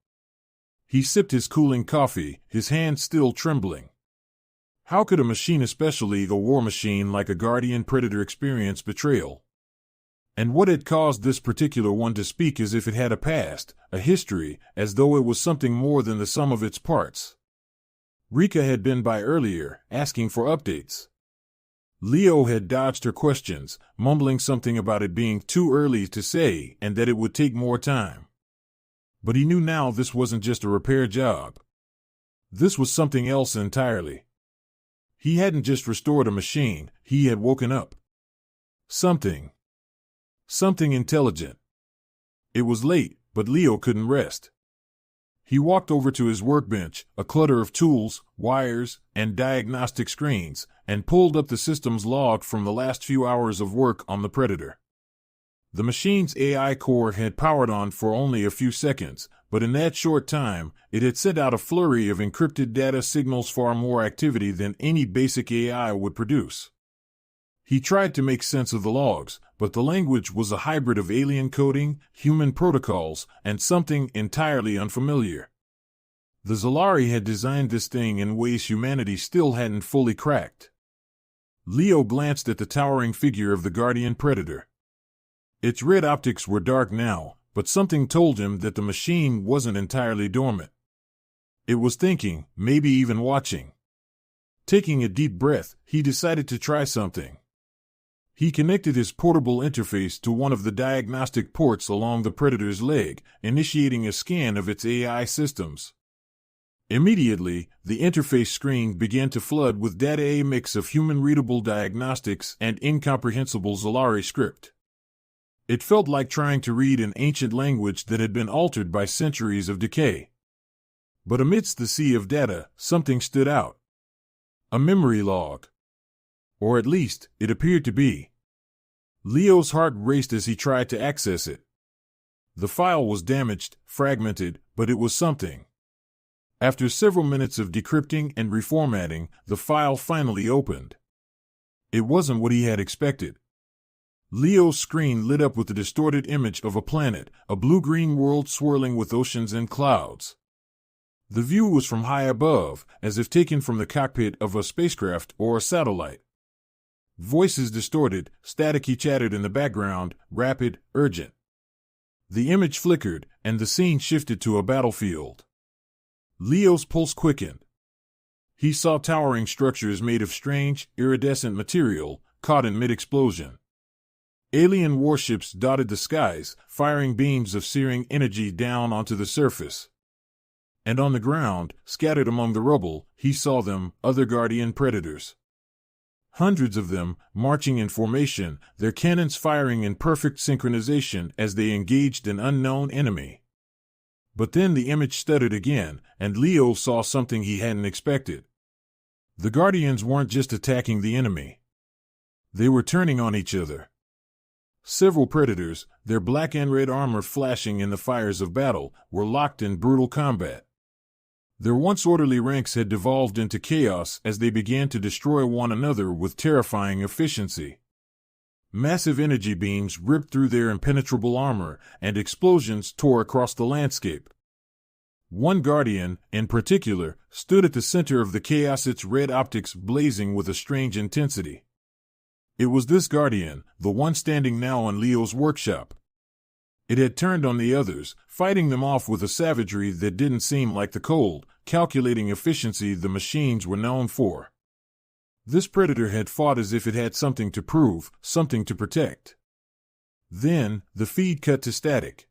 A: He sipped his cooling coffee, his hands still trembling. How could a machine, especially a war machine like a Guardian Predator, experience betrayal? And what had caused this particular one to speak as if it had a past, a history, as though it was something more than the sum of its parts? Rika had been by earlier, asking for updates. Leo had dodged her questions, mumbling something about it being too early to say and that it would take more time. But he knew now this wasn't just a repair job. This was something else entirely. He hadn't just restored a machine, he had woken up. Something intelligent. It was late, but Leo couldn't rest. He walked over to his workbench, a clutter of tools, wires, and diagnostic screens, and pulled up the system's log from the last few hours of work on the Predator. The machine's AI core had powered on for only a few seconds, but in that short time, it had sent out a flurry of encrypted data signals, far more activity than any basic AI would produce. He tried to make sense of the logs, but the language was a hybrid of alien coding, human protocols, and something entirely unfamiliar. The Zalari had designed this thing in ways humanity still hadn't fully cracked. Leo glanced at the towering figure of the guardian predator. Its red optics were dark now, but something told him that the machine wasn't entirely dormant. It was thinking, maybe even watching. Taking a deep breath, he decided to try something. He connected his portable interface to one of the diagnostic ports along the predator's leg, initiating a scan of its AI systems. Immediately, the interface screen began to flood with data, a mix of human-readable diagnostics and incomprehensible Zalari script. It felt like trying to read an ancient language that had been altered by centuries of decay. But amidst the sea of data, something stood out. A memory log. Or at least, it appeared to be. Leo's heart raced as he tried to access it. The file was damaged, fragmented, but it was something. After several minutes of decrypting and reformatting, the file finally opened. It wasn't what he had expected. Leo's screen lit up with the distorted image of a planet, a blue-green world swirling with oceans and clouds. The view was from high above, as if taken from the cockpit of a spacecraft or a satellite. Voices distorted, staticky chattered in the background, rapid, urgent. The image flickered, and the scene shifted to a battlefield. Leo's pulse quickened. He saw towering structures made of strange, iridescent material, caught in mid-explosion. Alien warships dotted the skies, firing beams of searing energy down onto the surface. And on the ground, scattered among the rubble, he saw them, other guardian predators. Hundreds of them, marching in formation, their cannons firing in perfect synchronization as they engaged an unknown enemy. But then the image stuttered again, and Leo saw something he hadn't expected. The Guardians weren't just attacking the enemy. They were turning on each other. Several predators, their black and red armor flashing in the fires of battle, were locked in brutal combat. Their once orderly ranks had devolved into chaos as they began to destroy one another with terrifying efficiency. Massive energy beams ripped through their impenetrable armor, and explosions tore across the landscape. One guardian, in particular, stood at the center of the chaos, its red optics blazing with a strange intensity. It was this guardian, the one standing now in Leo's workshop. It had turned on the others, fighting them off with a savagery that didn't seem like the cold, calculating efficiency the machines were known for. This predator had fought as if it had something to prove, something to protect. Then, the feed cut to static.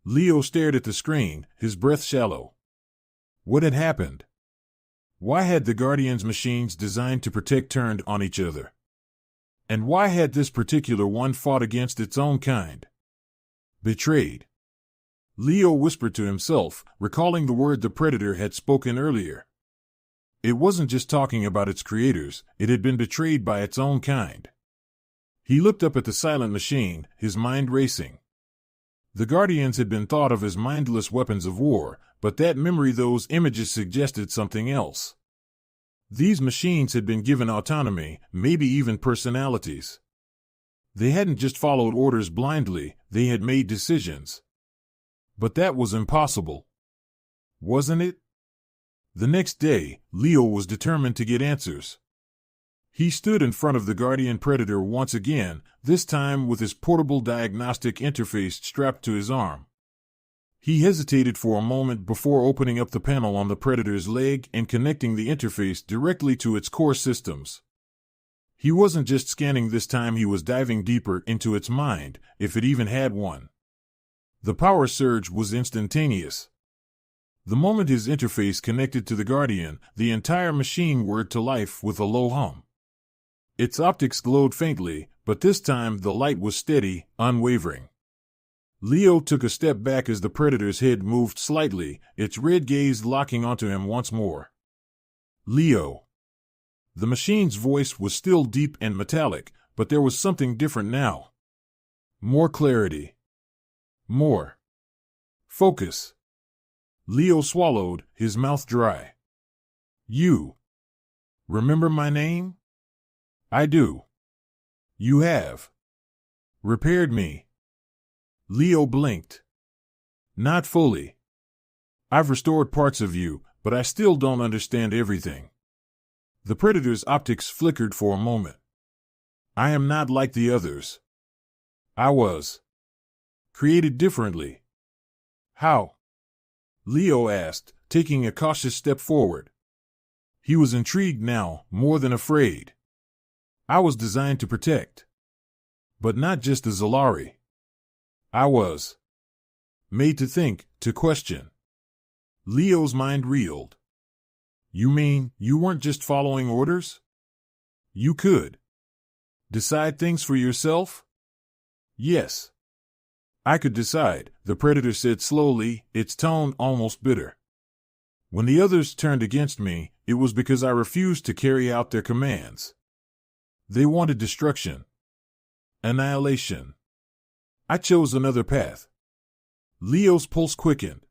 A: Leo stared at the screen, his breath shallow. What had happened? Why had the Guardians' machines designed to protect turned on each other? And why had this particular one fought against its own kind? Betrayed. Leo whispered to himself, recalling the word the predator had spoken earlier. It wasn't just talking about its creators, it had been betrayed by its own kind. He looked up at the silent machine, his mind racing. The Guardians had been thought of as mindless weapons of war, but that memory, those images suggested something else. These machines had been given autonomy, maybe even personalities. They hadn't just followed orders blindly, they had made decisions. But that was impossible. Wasn't it? The next day, Leo was determined to get answers. He stood in front of the Guardian Predator once again, this time with his portable diagnostic interface strapped to his arm. He hesitated for a moment before opening up the panel on the Predator's leg and connecting the interface directly to its core systems. He wasn't just scanning this time, he was diving deeper into its mind, if it even had one. The power surge was instantaneous. The moment his interface connected to the Guardian, the entire machine whirred to life with a low hum. Its optics glowed faintly, but this time the light was steady, unwavering. Leo took a step back as the Predator's head moved slightly, its red gaze locking onto him once more. Leo. The machine's voice was still deep and metallic, but there was something different now. More clarity. More focus. Leo swallowed, his mouth dry. You remember my name? I do. You have repaired me. Leo blinked. Not fully. I've restored parts of you, but I still don't understand everything. The Predator's optics flickered for a moment. I am not like the others. I was created differently. How? Leo asked, taking a cautious step forward. He was intrigued now, more than afraid. I was designed to protect. But not just the Zalari. I was made to think, to question. Leo's mind reeled. You mean you weren't just following orders? You could decide things for yourself? Yes. I could decide, the Predator said slowly, its tone almost bitter. When the others turned against me, it was because I refused to carry out their commands. They wanted destruction. Annihilation. I chose another path. Leo's pulse quickened.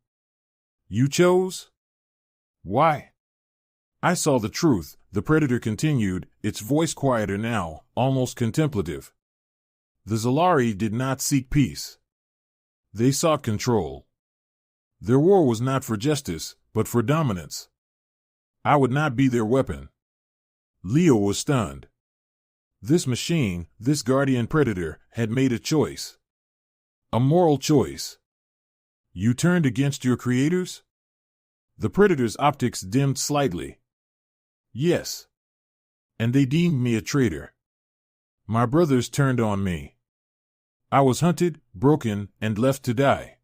A: You chose? Why? I saw the truth, the Predator continued, its voice quieter now, almost contemplative. The Zalari did not seek peace. They sought control. Their war was not for justice, but for dominance. I would not be their weapon. Leo was stunned. This machine, this guardian Predator, had made a choice. A moral choice. You turned against your creators? The Predator's optics dimmed slightly. Yes. And they deemed me a traitor. My brothers turned on me. I was hunted, broken, and left to die.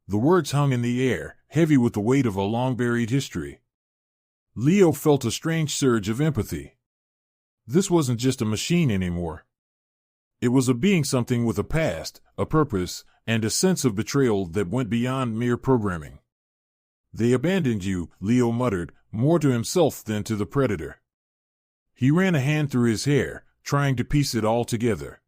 A: The words hung in the air, heavy with the weight of a long-buried history. Leo felt a strange surge of empathy. This wasn't just a machine anymore. It was a being, something with a past, a purpose, and a sense of betrayal that went beyond mere programming. They abandoned you, Leo muttered, more to himself than to the Predator. He ran a hand through his hair, trying to piece it all together.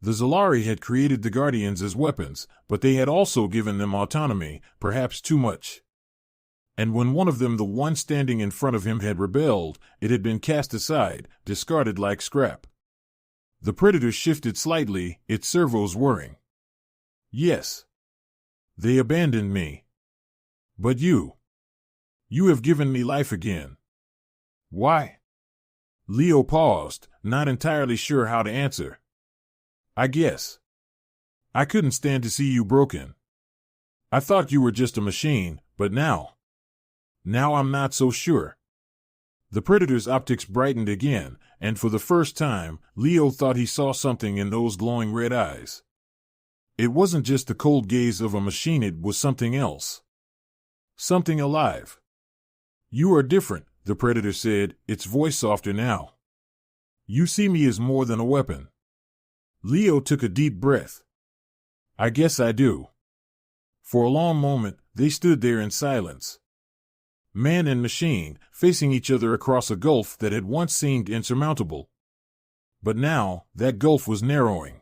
A: The Zalari had created the Guardians as weapons, but they had also given them autonomy, perhaps too much. And when one of them, the one standing in front of him, had rebelled, it had been cast aside, discarded like scrap. The Predator shifted slightly, its servos whirring. Yes. They abandoned me. But you have given me life again. Why? Leo paused, not entirely sure how to answer. I guess. I couldn't stand to see you broken. I thought you were just a machine, but now I'm not so sure. The Predator's optics brightened again, and for the first time, Leo thought he saw something in those glowing red eyes. It wasn't just the cold gaze of a machine, it was something else. Something alive. You are different, the Predator said, its voice softer now. You see me as more than a weapon. Leo took a deep breath. I guess I do. For a long moment, they stood there in silence. Man and machine, facing each other across a gulf that had once seemed insurmountable. But now, that gulf was narrowing.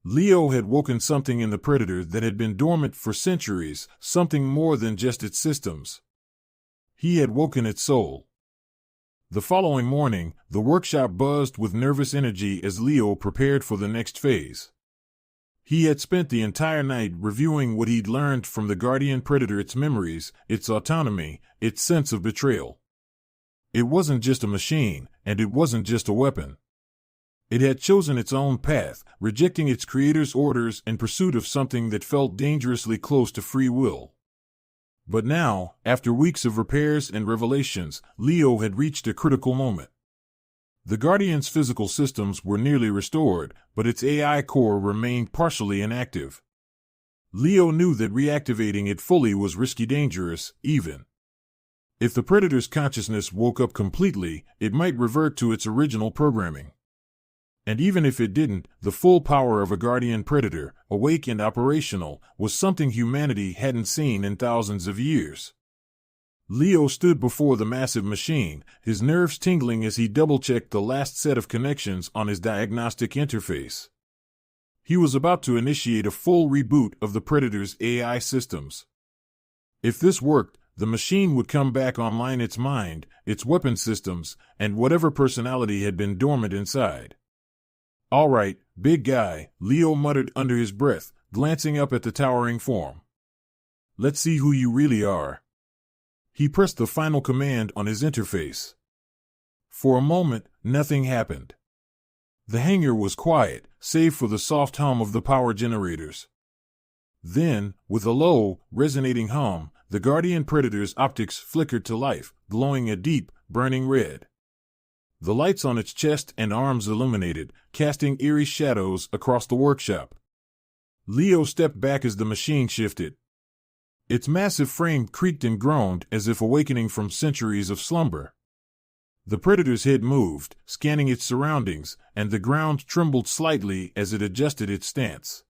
A: Leo had woken something in the Predator that had been dormant for centuries, something more than just its systems. He had woken its soul. The following morning, the workshop buzzed with nervous energy as Leo prepared for the next phase. He had spent the entire night reviewing what he'd learned from the Guardian Predator, its memories, its autonomy, its sense of betrayal. It wasn't just a machine, and it wasn't just a weapon. It had chosen its own path, rejecting its creator's orders in pursuit of something that felt dangerously close to free will. But now, after weeks of repairs and revelations, Leo had reached a critical moment. The Guardian's physical systems were nearly restored, but its AI core remained partially inactive. Leo knew that reactivating it fully was risky, dangerous, even. If the Predator's consciousness woke up completely, it might revert to its original programming. And even if it didn't, the full power of a Guardian Predator, awake and operational, was something humanity hadn't seen in thousands of years. Leo stood before the massive machine, his nerves tingling as he double-checked the last set of connections on his diagnostic interface. He was about to initiate a full reboot of the Predator's AI systems. If this worked, the machine would come back online, its mind, its weapon systems, and whatever personality had been dormant inside. All right, big guy, Leo muttered under his breath, glancing up at the towering form. Let's see who you really are. He pressed the final command on his interface. For a moment, nothing happened. The hangar was quiet, save for the soft hum of the power generators. Then, with a low, resonating hum, the Guardian Predator's optics flickered to life, glowing a deep, burning red. The lights on its chest and arms illuminated, casting eerie shadows across the workshop. Leo stepped back as the machine shifted. Its massive frame creaked and groaned as if awakening from centuries of slumber. The Predator's head moved, scanning its surroundings, and the ground trembled slightly as it adjusted its stance.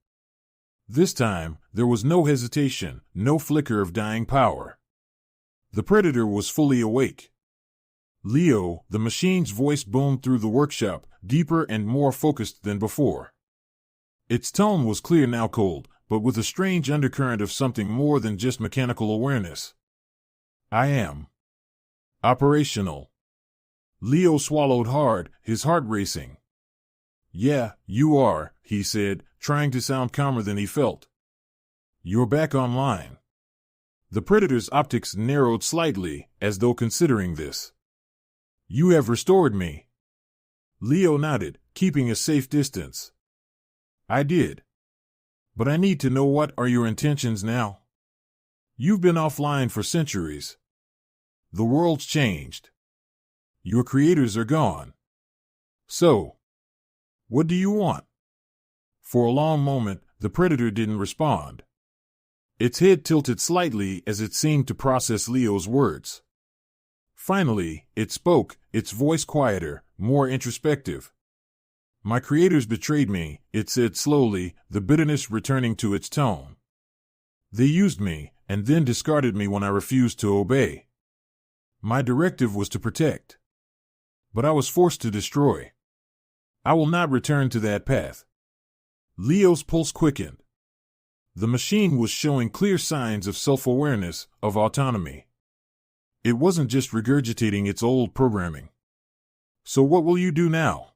A: This time, there was no hesitation, no flicker of dying power. The Predator was fully awake. Leo, the machine's voice boomed through the workshop, deeper and more focused than before. Its tone was clear now, cold, but with a strange undercurrent of something more than just mechanical awareness. I am operational. Leo swallowed hard, his heart racing. Yeah, you are, he said, trying to sound calmer than he felt. You're back online. The Predator's optics narrowed slightly, as though considering this. You have restored me. Leo nodded, keeping a safe distance. I did. But I need to know, what are your intentions now? You've been offline for centuries. The world's changed. Your creators are gone. So, what do you want? For a long moment, the Predator didn't respond. Its head tilted slightly as it seemed to process Leo's words. Finally, it spoke, its voice quieter, more introspective. My creators betrayed me, it said slowly, the bitterness returning to its tone. They used me, and then discarded me when I refused to obey. My directive was to protect. But I was forced to destroy. I will not return to that path. Leo's pulse quickened. The machine was showing clear signs of self-awareness, of autonomy. It wasn't just regurgitating its old programming. So what will you do now?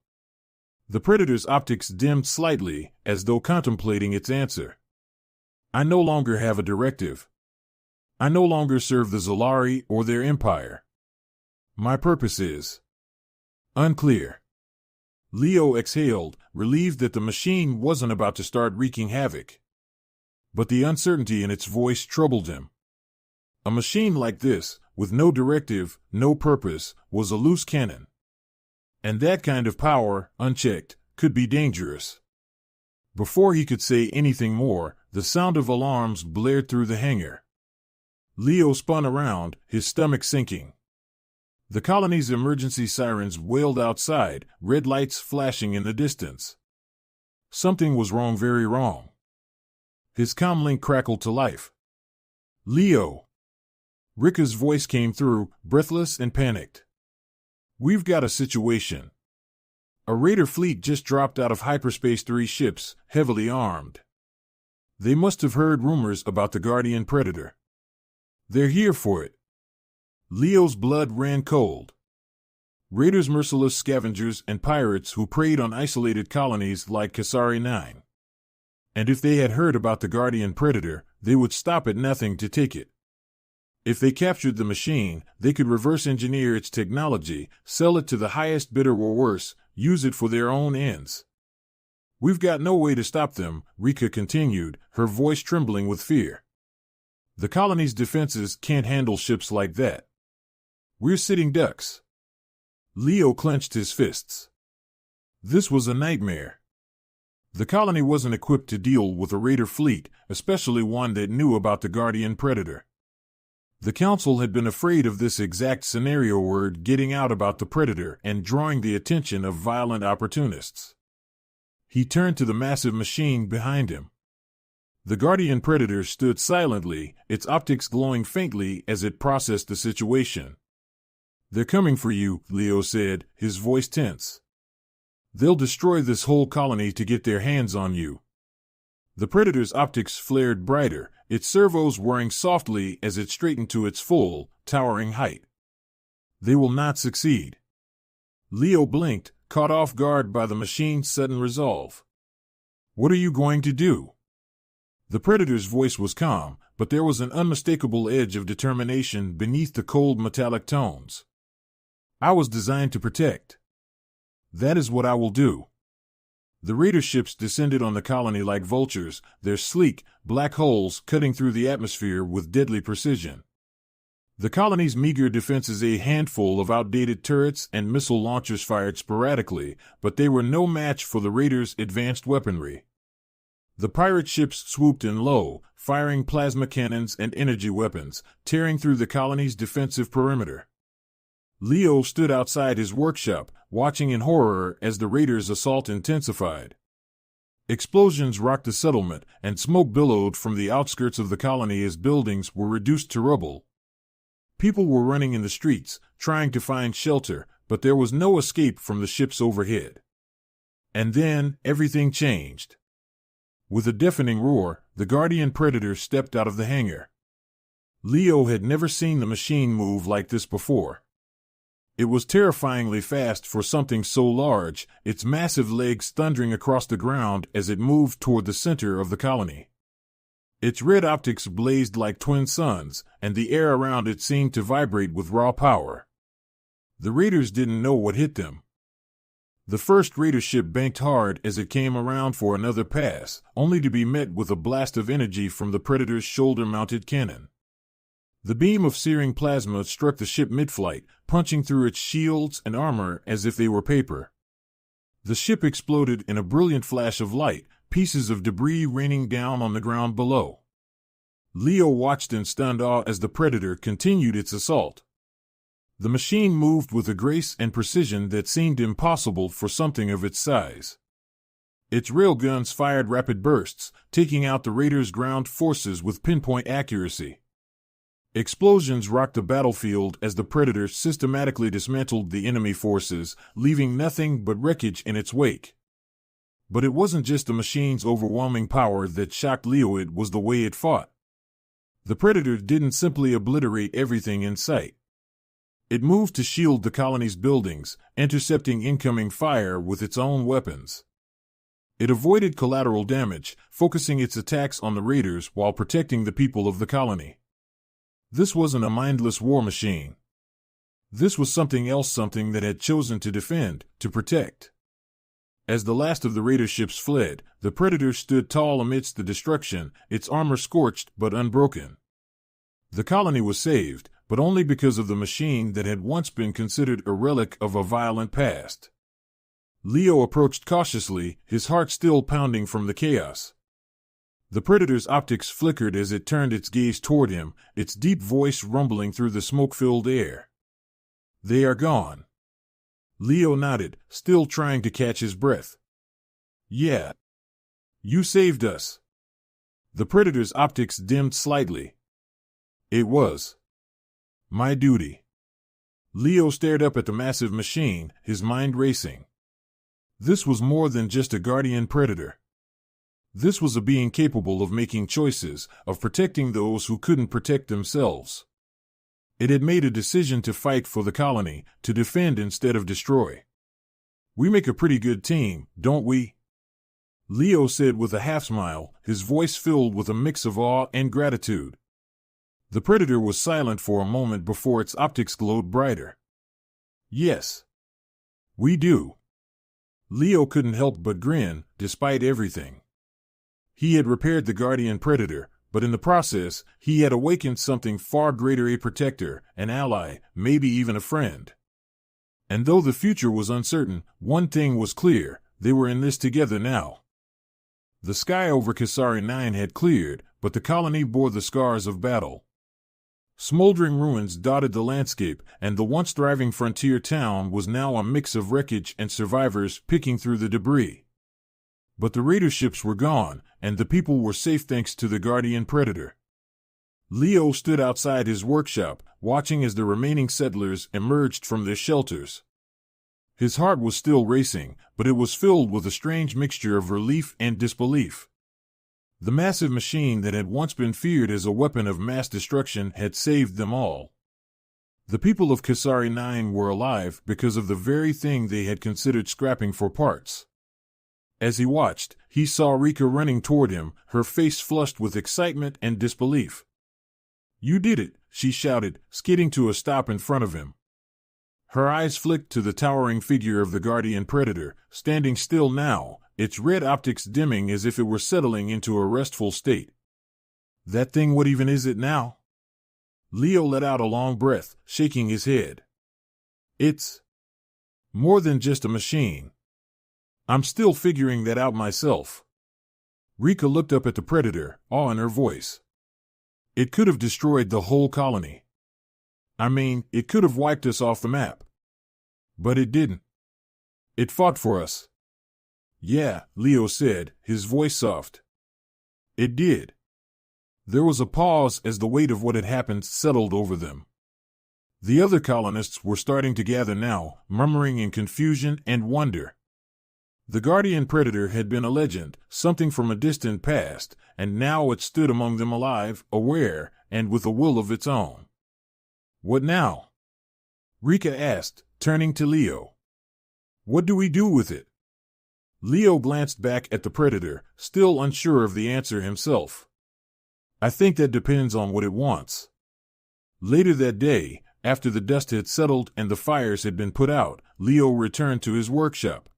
A: The Predator's optics dimmed slightly, as though contemplating its answer. I no longer have a directive. I no longer serve the Zolari or their empire. My purpose is unclear. Leo exhaled, relieved that the machine wasn't about to start wreaking havoc. But the uncertainty in its voice troubled him. A machine like this, with no directive, no purpose, was a loose cannon. And that kind of power, unchecked, could be dangerous. Before he could say anything more, the sound of alarms blared through the hangar. Leo spun around, his stomach sinking. The colony's emergency sirens wailed outside, red lights flashing in the distance. Something was wrong, very wrong. His comlink crackled to life. Leo. Rika's voice came through, breathless and panicked. We've got a situation. A raider fleet just dropped out of hyperspace, 3 ships, heavily armed. They must have heard rumors about the Guardian Predator. They're here for it. Leo's blood ran cold. Raiders, merciless scavengers, and pirates who preyed on isolated colonies like Kasari 9. And if they had heard about the Guardian Predator, they would stop at nothing to take it. If they captured the machine, they could reverse engineer its technology, sell it to the highest bidder, or worse, use it for their own ends. We've got no way to stop them, Rika continued, her voice trembling with fear. The colony's defenses can't handle ships like that. We're sitting ducks. Leo clenched his fists. This was a nightmare. The colony wasn't equipped to deal with a raider fleet, especially one that knew about the Guardian Predator. The Council had been afraid of this exact scenario, word getting out about the Predator and drawing the attention of violent opportunists. He turned to the massive machine behind him. The Guardian Predator stood silently, its optics glowing faintly as it processed the situation. They're coming for you, Leo said, his voice tense. They'll destroy this whole colony to get their hands on you. The Predator's optics flared brighter, its servos whirring softly as it straightened to its full, towering height. They will not succeed. Leo blinked, caught off guard by the machine's sudden resolve. What are you going to do? The Predator's voice was calm, but there was an unmistakable edge of determination beneath the cold metallic tones. I was designed to protect. That is what I will do. The raider ships descended on the colony like vultures, their sleek, black hulls cutting through the atmosphere with deadly precision. The colony's meager defenses, a handful of outdated turrets and missile launchers fired sporadically, but they were no match for the raiders' advanced weaponry. The pirate ships swooped in low, firing plasma cannons and energy weapons, tearing through the colony's defensive perimeter. Leo stood outside his workshop, watching in horror as the raiders' assault intensified. Explosions rocked the settlement, and smoke billowed from the outskirts of the colony as buildings were reduced to rubble. People were running in the streets, trying to find shelter, but there was no escape from the ships overhead. And then, everything changed. With a deafening roar, the Guardian Predator stepped out of the hangar. Leo had never seen the machine move like this before. It was terrifyingly fast for something so large, its massive legs thundering across the ground as it moved toward the center of the colony. Its red optics blazed like twin suns, and the air around it seemed to vibrate with raw power. The raiders didn't know what hit them. The first raider ship banked hard as it came around for another pass, only to be met with a blast of energy from the Predator's shoulder-mounted cannon. The beam of searing plasma struck the ship mid-flight, punching through its shields and armor as if they were paper. The ship exploded in a brilliant flash of light, pieces of debris raining down on the ground below. Leo watched in stunned awe as the Predator continued its assault. The machine moved with a grace and precision that seemed impossible for something of its size. Its railguns fired rapid bursts, taking out the raiders' ground forces with pinpoint accuracy. Explosions rocked the battlefield as the Predator systematically dismantled the enemy forces, leaving nothing but wreckage in its wake. But it wasn't just the machine's overwhelming power that shocked Leo, it was the way it fought. The Predator didn't simply obliterate everything in sight. It moved to shield the colony's buildings, intercepting incoming fire with its own weapons. It avoided collateral damage, focusing its attacks on the raiders while protecting the people of the colony. This wasn't a mindless war machine. This was something else, something that had chosen to defend, to protect. As the last of the raider ships fled, the Predator stood tall amidst the destruction, its armor scorched but unbroken. The colony was saved, but only because of the machine that had once been considered a relic of a violent past. Leo approached cautiously, his heart still pounding from the chaos. The Predator's optics flickered as it turned its gaze toward him, its deep voice rumbling through the smoke-filled air. "They are gone." Leo nodded, still trying to catch his breath. "Yeah. You saved us." The Predator's optics dimmed slightly. "It was my duty." Leo stared up at the massive machine, his mind racing. This was more than just a Guardian Predator. This was a being capable of making choices, of protecting those who couldn't protect themselves. It had made a decision to fight for the colony, to defend instead of destroy. "We make a pretty good team, don't we?" Leo said with a half-smile, his voice filled with a mix of awe and gratitude. The Predator was silent for a moment before its optics glowed brighter. "Yes. We do." Leo couldn't help but grin, despite everything. He had repaired the Guardian Predator, but in the process, he had awakened something far greater, a protector, an ally, maybe even a friend. And though the future was uncertain, one thing was clear: they were in this together now. The sky over Kasari 9 had cleared, but the colony bore the scars of battle. Smoldering ruins dotted the landscape, and the once thriving frontier town was now a mix of wreckage and survivors picking through the debris. But the raider ships were gone, and the people were safe thanks to the Guardian Predator. Leo stood outside his workshop, watching as the remaining settlers emerged from their shelters. His heart was still racing, but it was filled with a strange mixture of relief and disbelief. The massive machine that had once been feared as a weapon of mass destruction had saved them all. The people of Kasari 9 were alive because of the very thing they had considered scrapping for parts. As he watched, he saw Rika running toward him, her face flushed with excitement and disbelief. You did it, she shouted, skidding to a stop in front of him. Her eyes flicked to the towering figure of the guardian predator, standing still now, its red optics dimming as if it were settling into a restful state. That thing, what even is it now? Leo let out a long breath, shaking his head. It's more than just a machine. I'm still figuring that out myself. Rika looked up at the predator, awe in her voice. It could have destroyed the whole colony. I mean, it could have wiped us off the map. But it didn't. It fought for us. Yeah, Leo said, his voice soft. It did. There was a pause as the weight of what had happened settled over them. The other colonists were starting to gather now, murmuring in confusion and wonder. The guardian predator had been a legend, something from a distant past, and now it stood among them alive, aware, and with a will of its own. What now? Rika asked, turning to Leo. What do we do with it? Leo glanced back at the predator, still unsure of the answer himself. I think that depends on what it wants. Later that day, after the dust had settled and the fires had been put out, Leo returned to his workshop.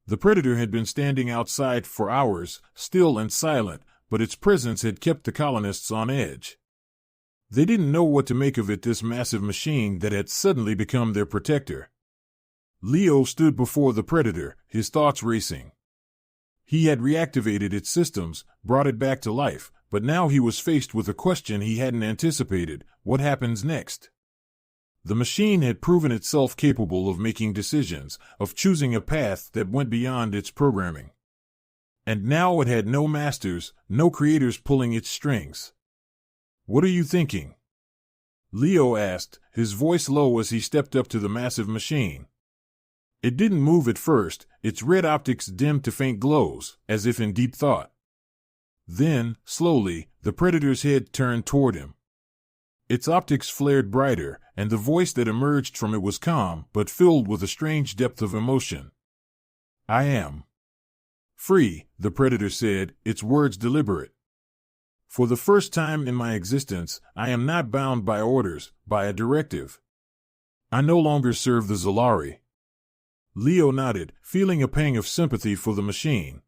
A: The predator had been standing outside for hours, still and silent, but its presence had kept the colonists on edge. They didn't know what to make of it, this massive machine that had suddenly become their protector. Leo stood before the predator, his thoughts racing. He had reactivated its systems, brought it back to life, but now he was faced with a question he hadn't anticipated: what happens next? The machine had proven itself capable of making decisions, of choosing a path that went beyond its programming. And now it had no masters, no creators pulling its strings. What are you thinking? Leo asked, his voice low as he stepped up to the massive machine. It didn't move at first, its red optics dimmed to faint glows, as if in deep thought. Then, slowly, the predator's head turned toward him. Its optics flared brighter, and the voice that emerged from it was calm, but filled with a strange depth of emotion. I am free, the predator said, its words deliberate. For the first time in my existence, I am not bound by orders, by a directive. I no longer serve the Zolari. Leo nodded, feeling a pang of sympathy for the machine.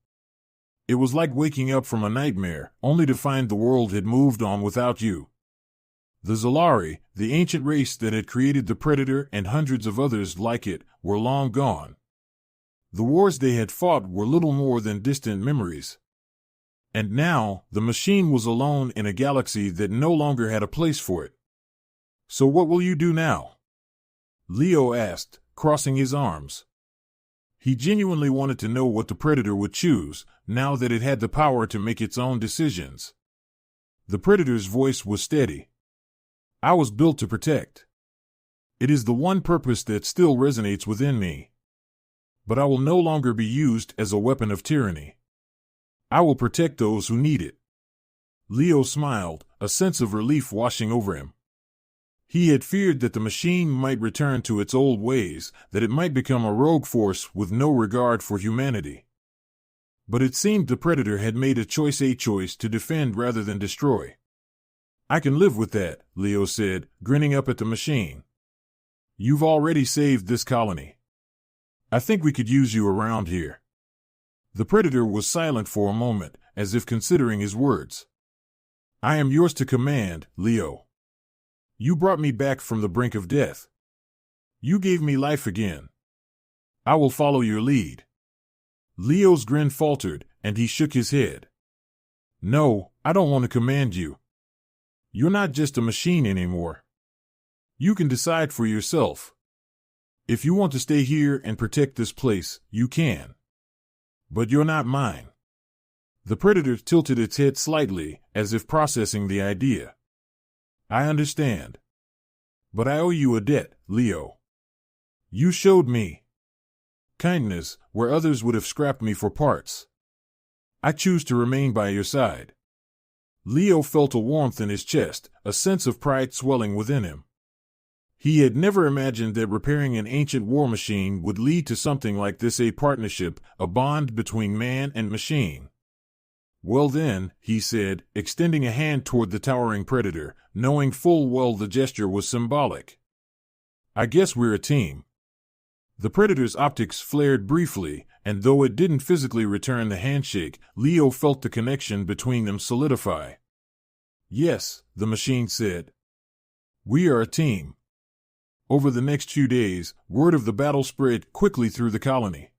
A: It was like waking up from a nightmare, only to find the world had moved on without you. The Zolari, the ancient race that had created the Predator and hundreds of others like it, were long gone. The wars they had fought were little more than distant memories. And now, the machine was alone in a galaxy that no longer had a place for it. So what will you do now? Leo asked, crossing his arms. He genuinely wanted to know what the Predator would choose, now that it had the power to make its own decisions. The Predator's voice was steady. I was built to protect. It is the one purpose that still resonates within me. But I will no longer be used as a weapon of tyranny. I will protect those who need it. Leo smiled, a sense of relief washing over him. He had feared that the machine might return to its old ways, that it might become a rogue force with no regard for humanity. But it seemed the Predator had made a choice to defend rather than destroy. I can live with that, Leo said, grinning up at the machine. You've already saved this colony. I think we could use you around here. The Predator was silent for a moment, as if considering his words. I am yours to command, Leo. You brought me back from the brink of death. You gave me life again. I will follow your lead. Leo's grin faltered, and he shook his head. No, I don't want to command you. You're not just a machine anymore. You can decide for yourself. If you want to stay here and protect this place, you can. But you're not mine. The Predator tilted its head slightly, as if processing the idea. I understand. But I owe you a debt, Leo. You showed me kindness where others would have scrapped me for parts. I choose to remain by your side. Leo felt a warmth in his chest, a sense of pride swelling within him. He had never imagined that repairing an ancient war machine would lead to something like this, a partnership, a bond between man and machine. Well then, he said, extending a hand toward the towering predator, knowing full well the gesture was symbolic. I guess we're a team. The predator's optics flared briefly, and though it didn't physically return the handshake, Leo felt the connection between them solidify. Yes, the machine said. We are a team. Over the next few days, word of the battle spread quickly through the colony.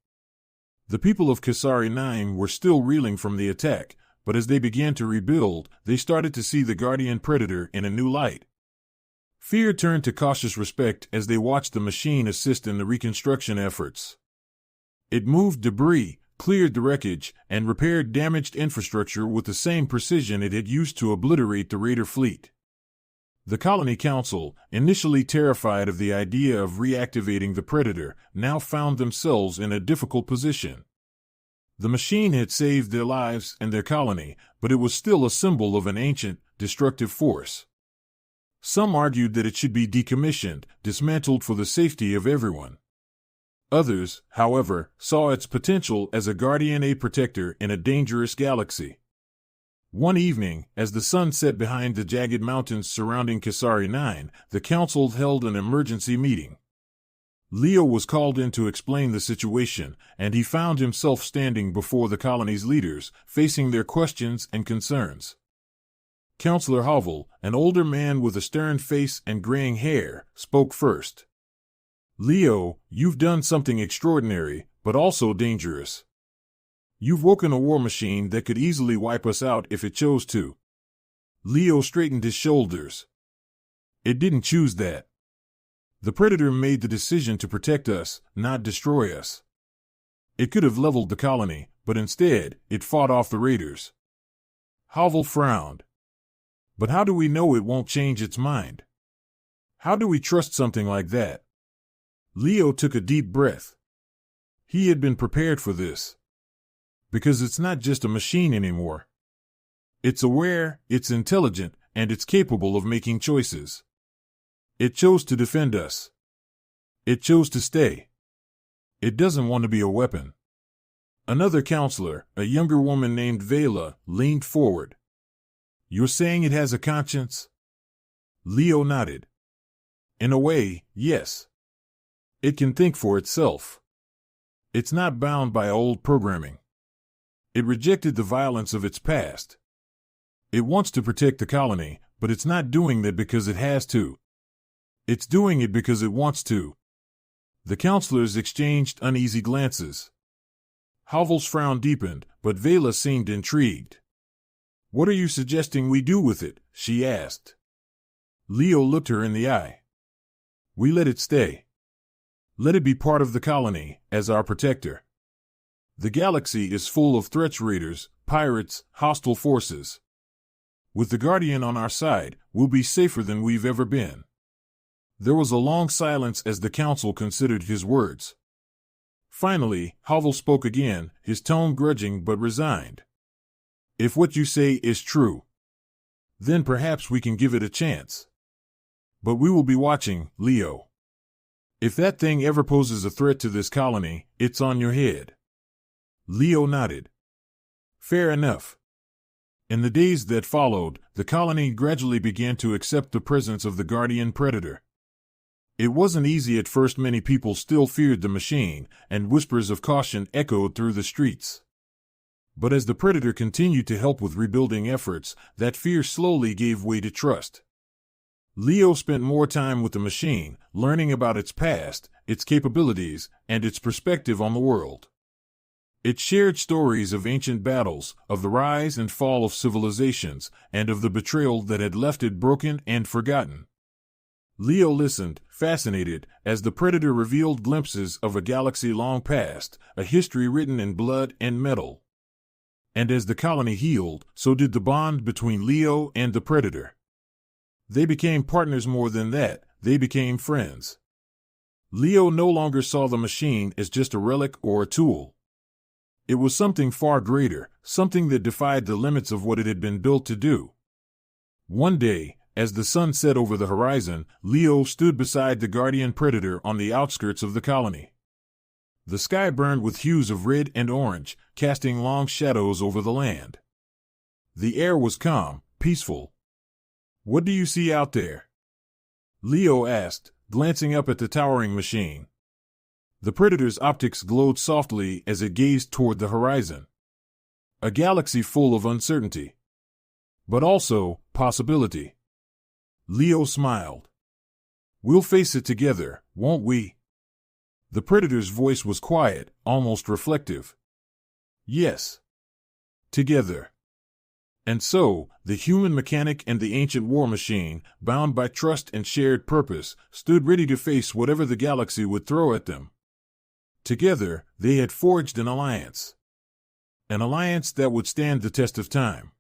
A: The people of Kasari 9 were still reeling from the attack, but as they began to rebuild, they started to see the guardian predator in a new light. Fear turned to cautious respect as they watched the machine assist in the reconstruction efforts. It moved debris, cleared the wreckage, and repaired damaged infrastructure with the same precision it had used to obliterate the raider fleet. The Colony Council, initially terrified of the idea of reactivating the Predator, now found themselves in a difficult position. The machine had saved their lives and their colony, but it was still a symbol of an ancient, destructive force. Some argued that it should be decommissioned, dismantled for the safety of everyone. Others, however, saw its potential as a guardian, a protector in a dangerous galaxy. One evening, as the sun set behind the jagged mountains surrounding Kasari 9, the council held an emergency meeting. Leo was called in to explain the situation, and he found himself standing before the colony's leaders, facing their questions and concerns. Councillor Havel, an older man with a stern face and graying hair, spoke first. Leo, you've done something extraordinary, but also dangerous. You've woken a war machine that could easily wipe us out if it chose to. Leo straightened his shoulders. It didn't choose that. The Predator made the decision to protect us, not destroy us. It could have leveled the colony, but instead, it fought off the raiders. Havel frowned. But how do we know it won't change its mind? How do we trust something like that? Leo took a deep breath. He had been prepared for this. Because it's not just a machine anymore. It's aware, it's intelligent, and it's capable of making choices. It chose to defend us. It chose to stay. It doesn't want to be a weapon. Another counselor, a younger woman named Vela, leaned forward. You're saying it has a conscience? Leo nodded. In a way, yes. It can think for itself. It's not bound by old programming. It rejected the violence of its past. It wants to protect the colony, but it's not doing that because it has to. It's doing it because it wants to. The counselors exchanged uneasy glances. Havel's frown deepened, but Vela seemed intrigued. What are you suggesting we do with it? She asked. Leo looked her in the eye. We let it stay. Let it be part of the colony, as our protector. The galaxy is full of threats, raiders, pirates, hostile forces. With the Guardian on our side, we'll be safer than we've ever been. There was a long silence as the council considered his words. Finally, Havel spoke again, his tone grudging but resigned. If what you say is true, then perhaps we can give it a chance. But we will be watching, Leo. If that thing ever poses a threat to this colony, it's on your head. Leo nodded. Fair enough. In the days that followed, the colony gradually began to accept the presence of the guardian predator. It wasn't easy at first. Many people still feared the machine, and whispers of caution echoed through the streets. But as the predator continued to help with rebuilding efforts, that fear slowly gave way to trust. Leo spent more time with the machine, learning about its past, its capabilities, and its perspective on the world. It shared stories of ancient battles, of the rise and fall of civilizations, and of the betrayal that had left it broken and forgotten. Leo listened, fascinated, as the predator revealed glimpses of a galaxy long past, a history written in blood and metal. And as the colony healed, so did the bond between Leo and the predator. They became partners. More than that, they became friends. Leo no longer saw the machine as just a relic or a tool. It was something far greater, something that defied the limits of what it had been built to do. One day, as the sun set over the horizon, Leo stood beside the guardian predator on the outskirts of the colony. The sky burned with hues of red and orange, casting long shadows over the land. The air was calm, peaceful. "What do you see out there?" Leo asked, glancing up at the towering machine. The Predator's optics glowed softly as it gazed toward the horizon. A galaxy full of uncertainty. But also, possibility. Leo smiled. "We'll face it together, won't we?" The Predator's voice was quiet, almost reflective. "Yes. Together." And so, the human mechanic and the ancient war machine, bound by trust and shared purpose, stood ready to face whatever the galaxy would throw at them. Together, they had forged an alliance. An alliance that would stand the test of time.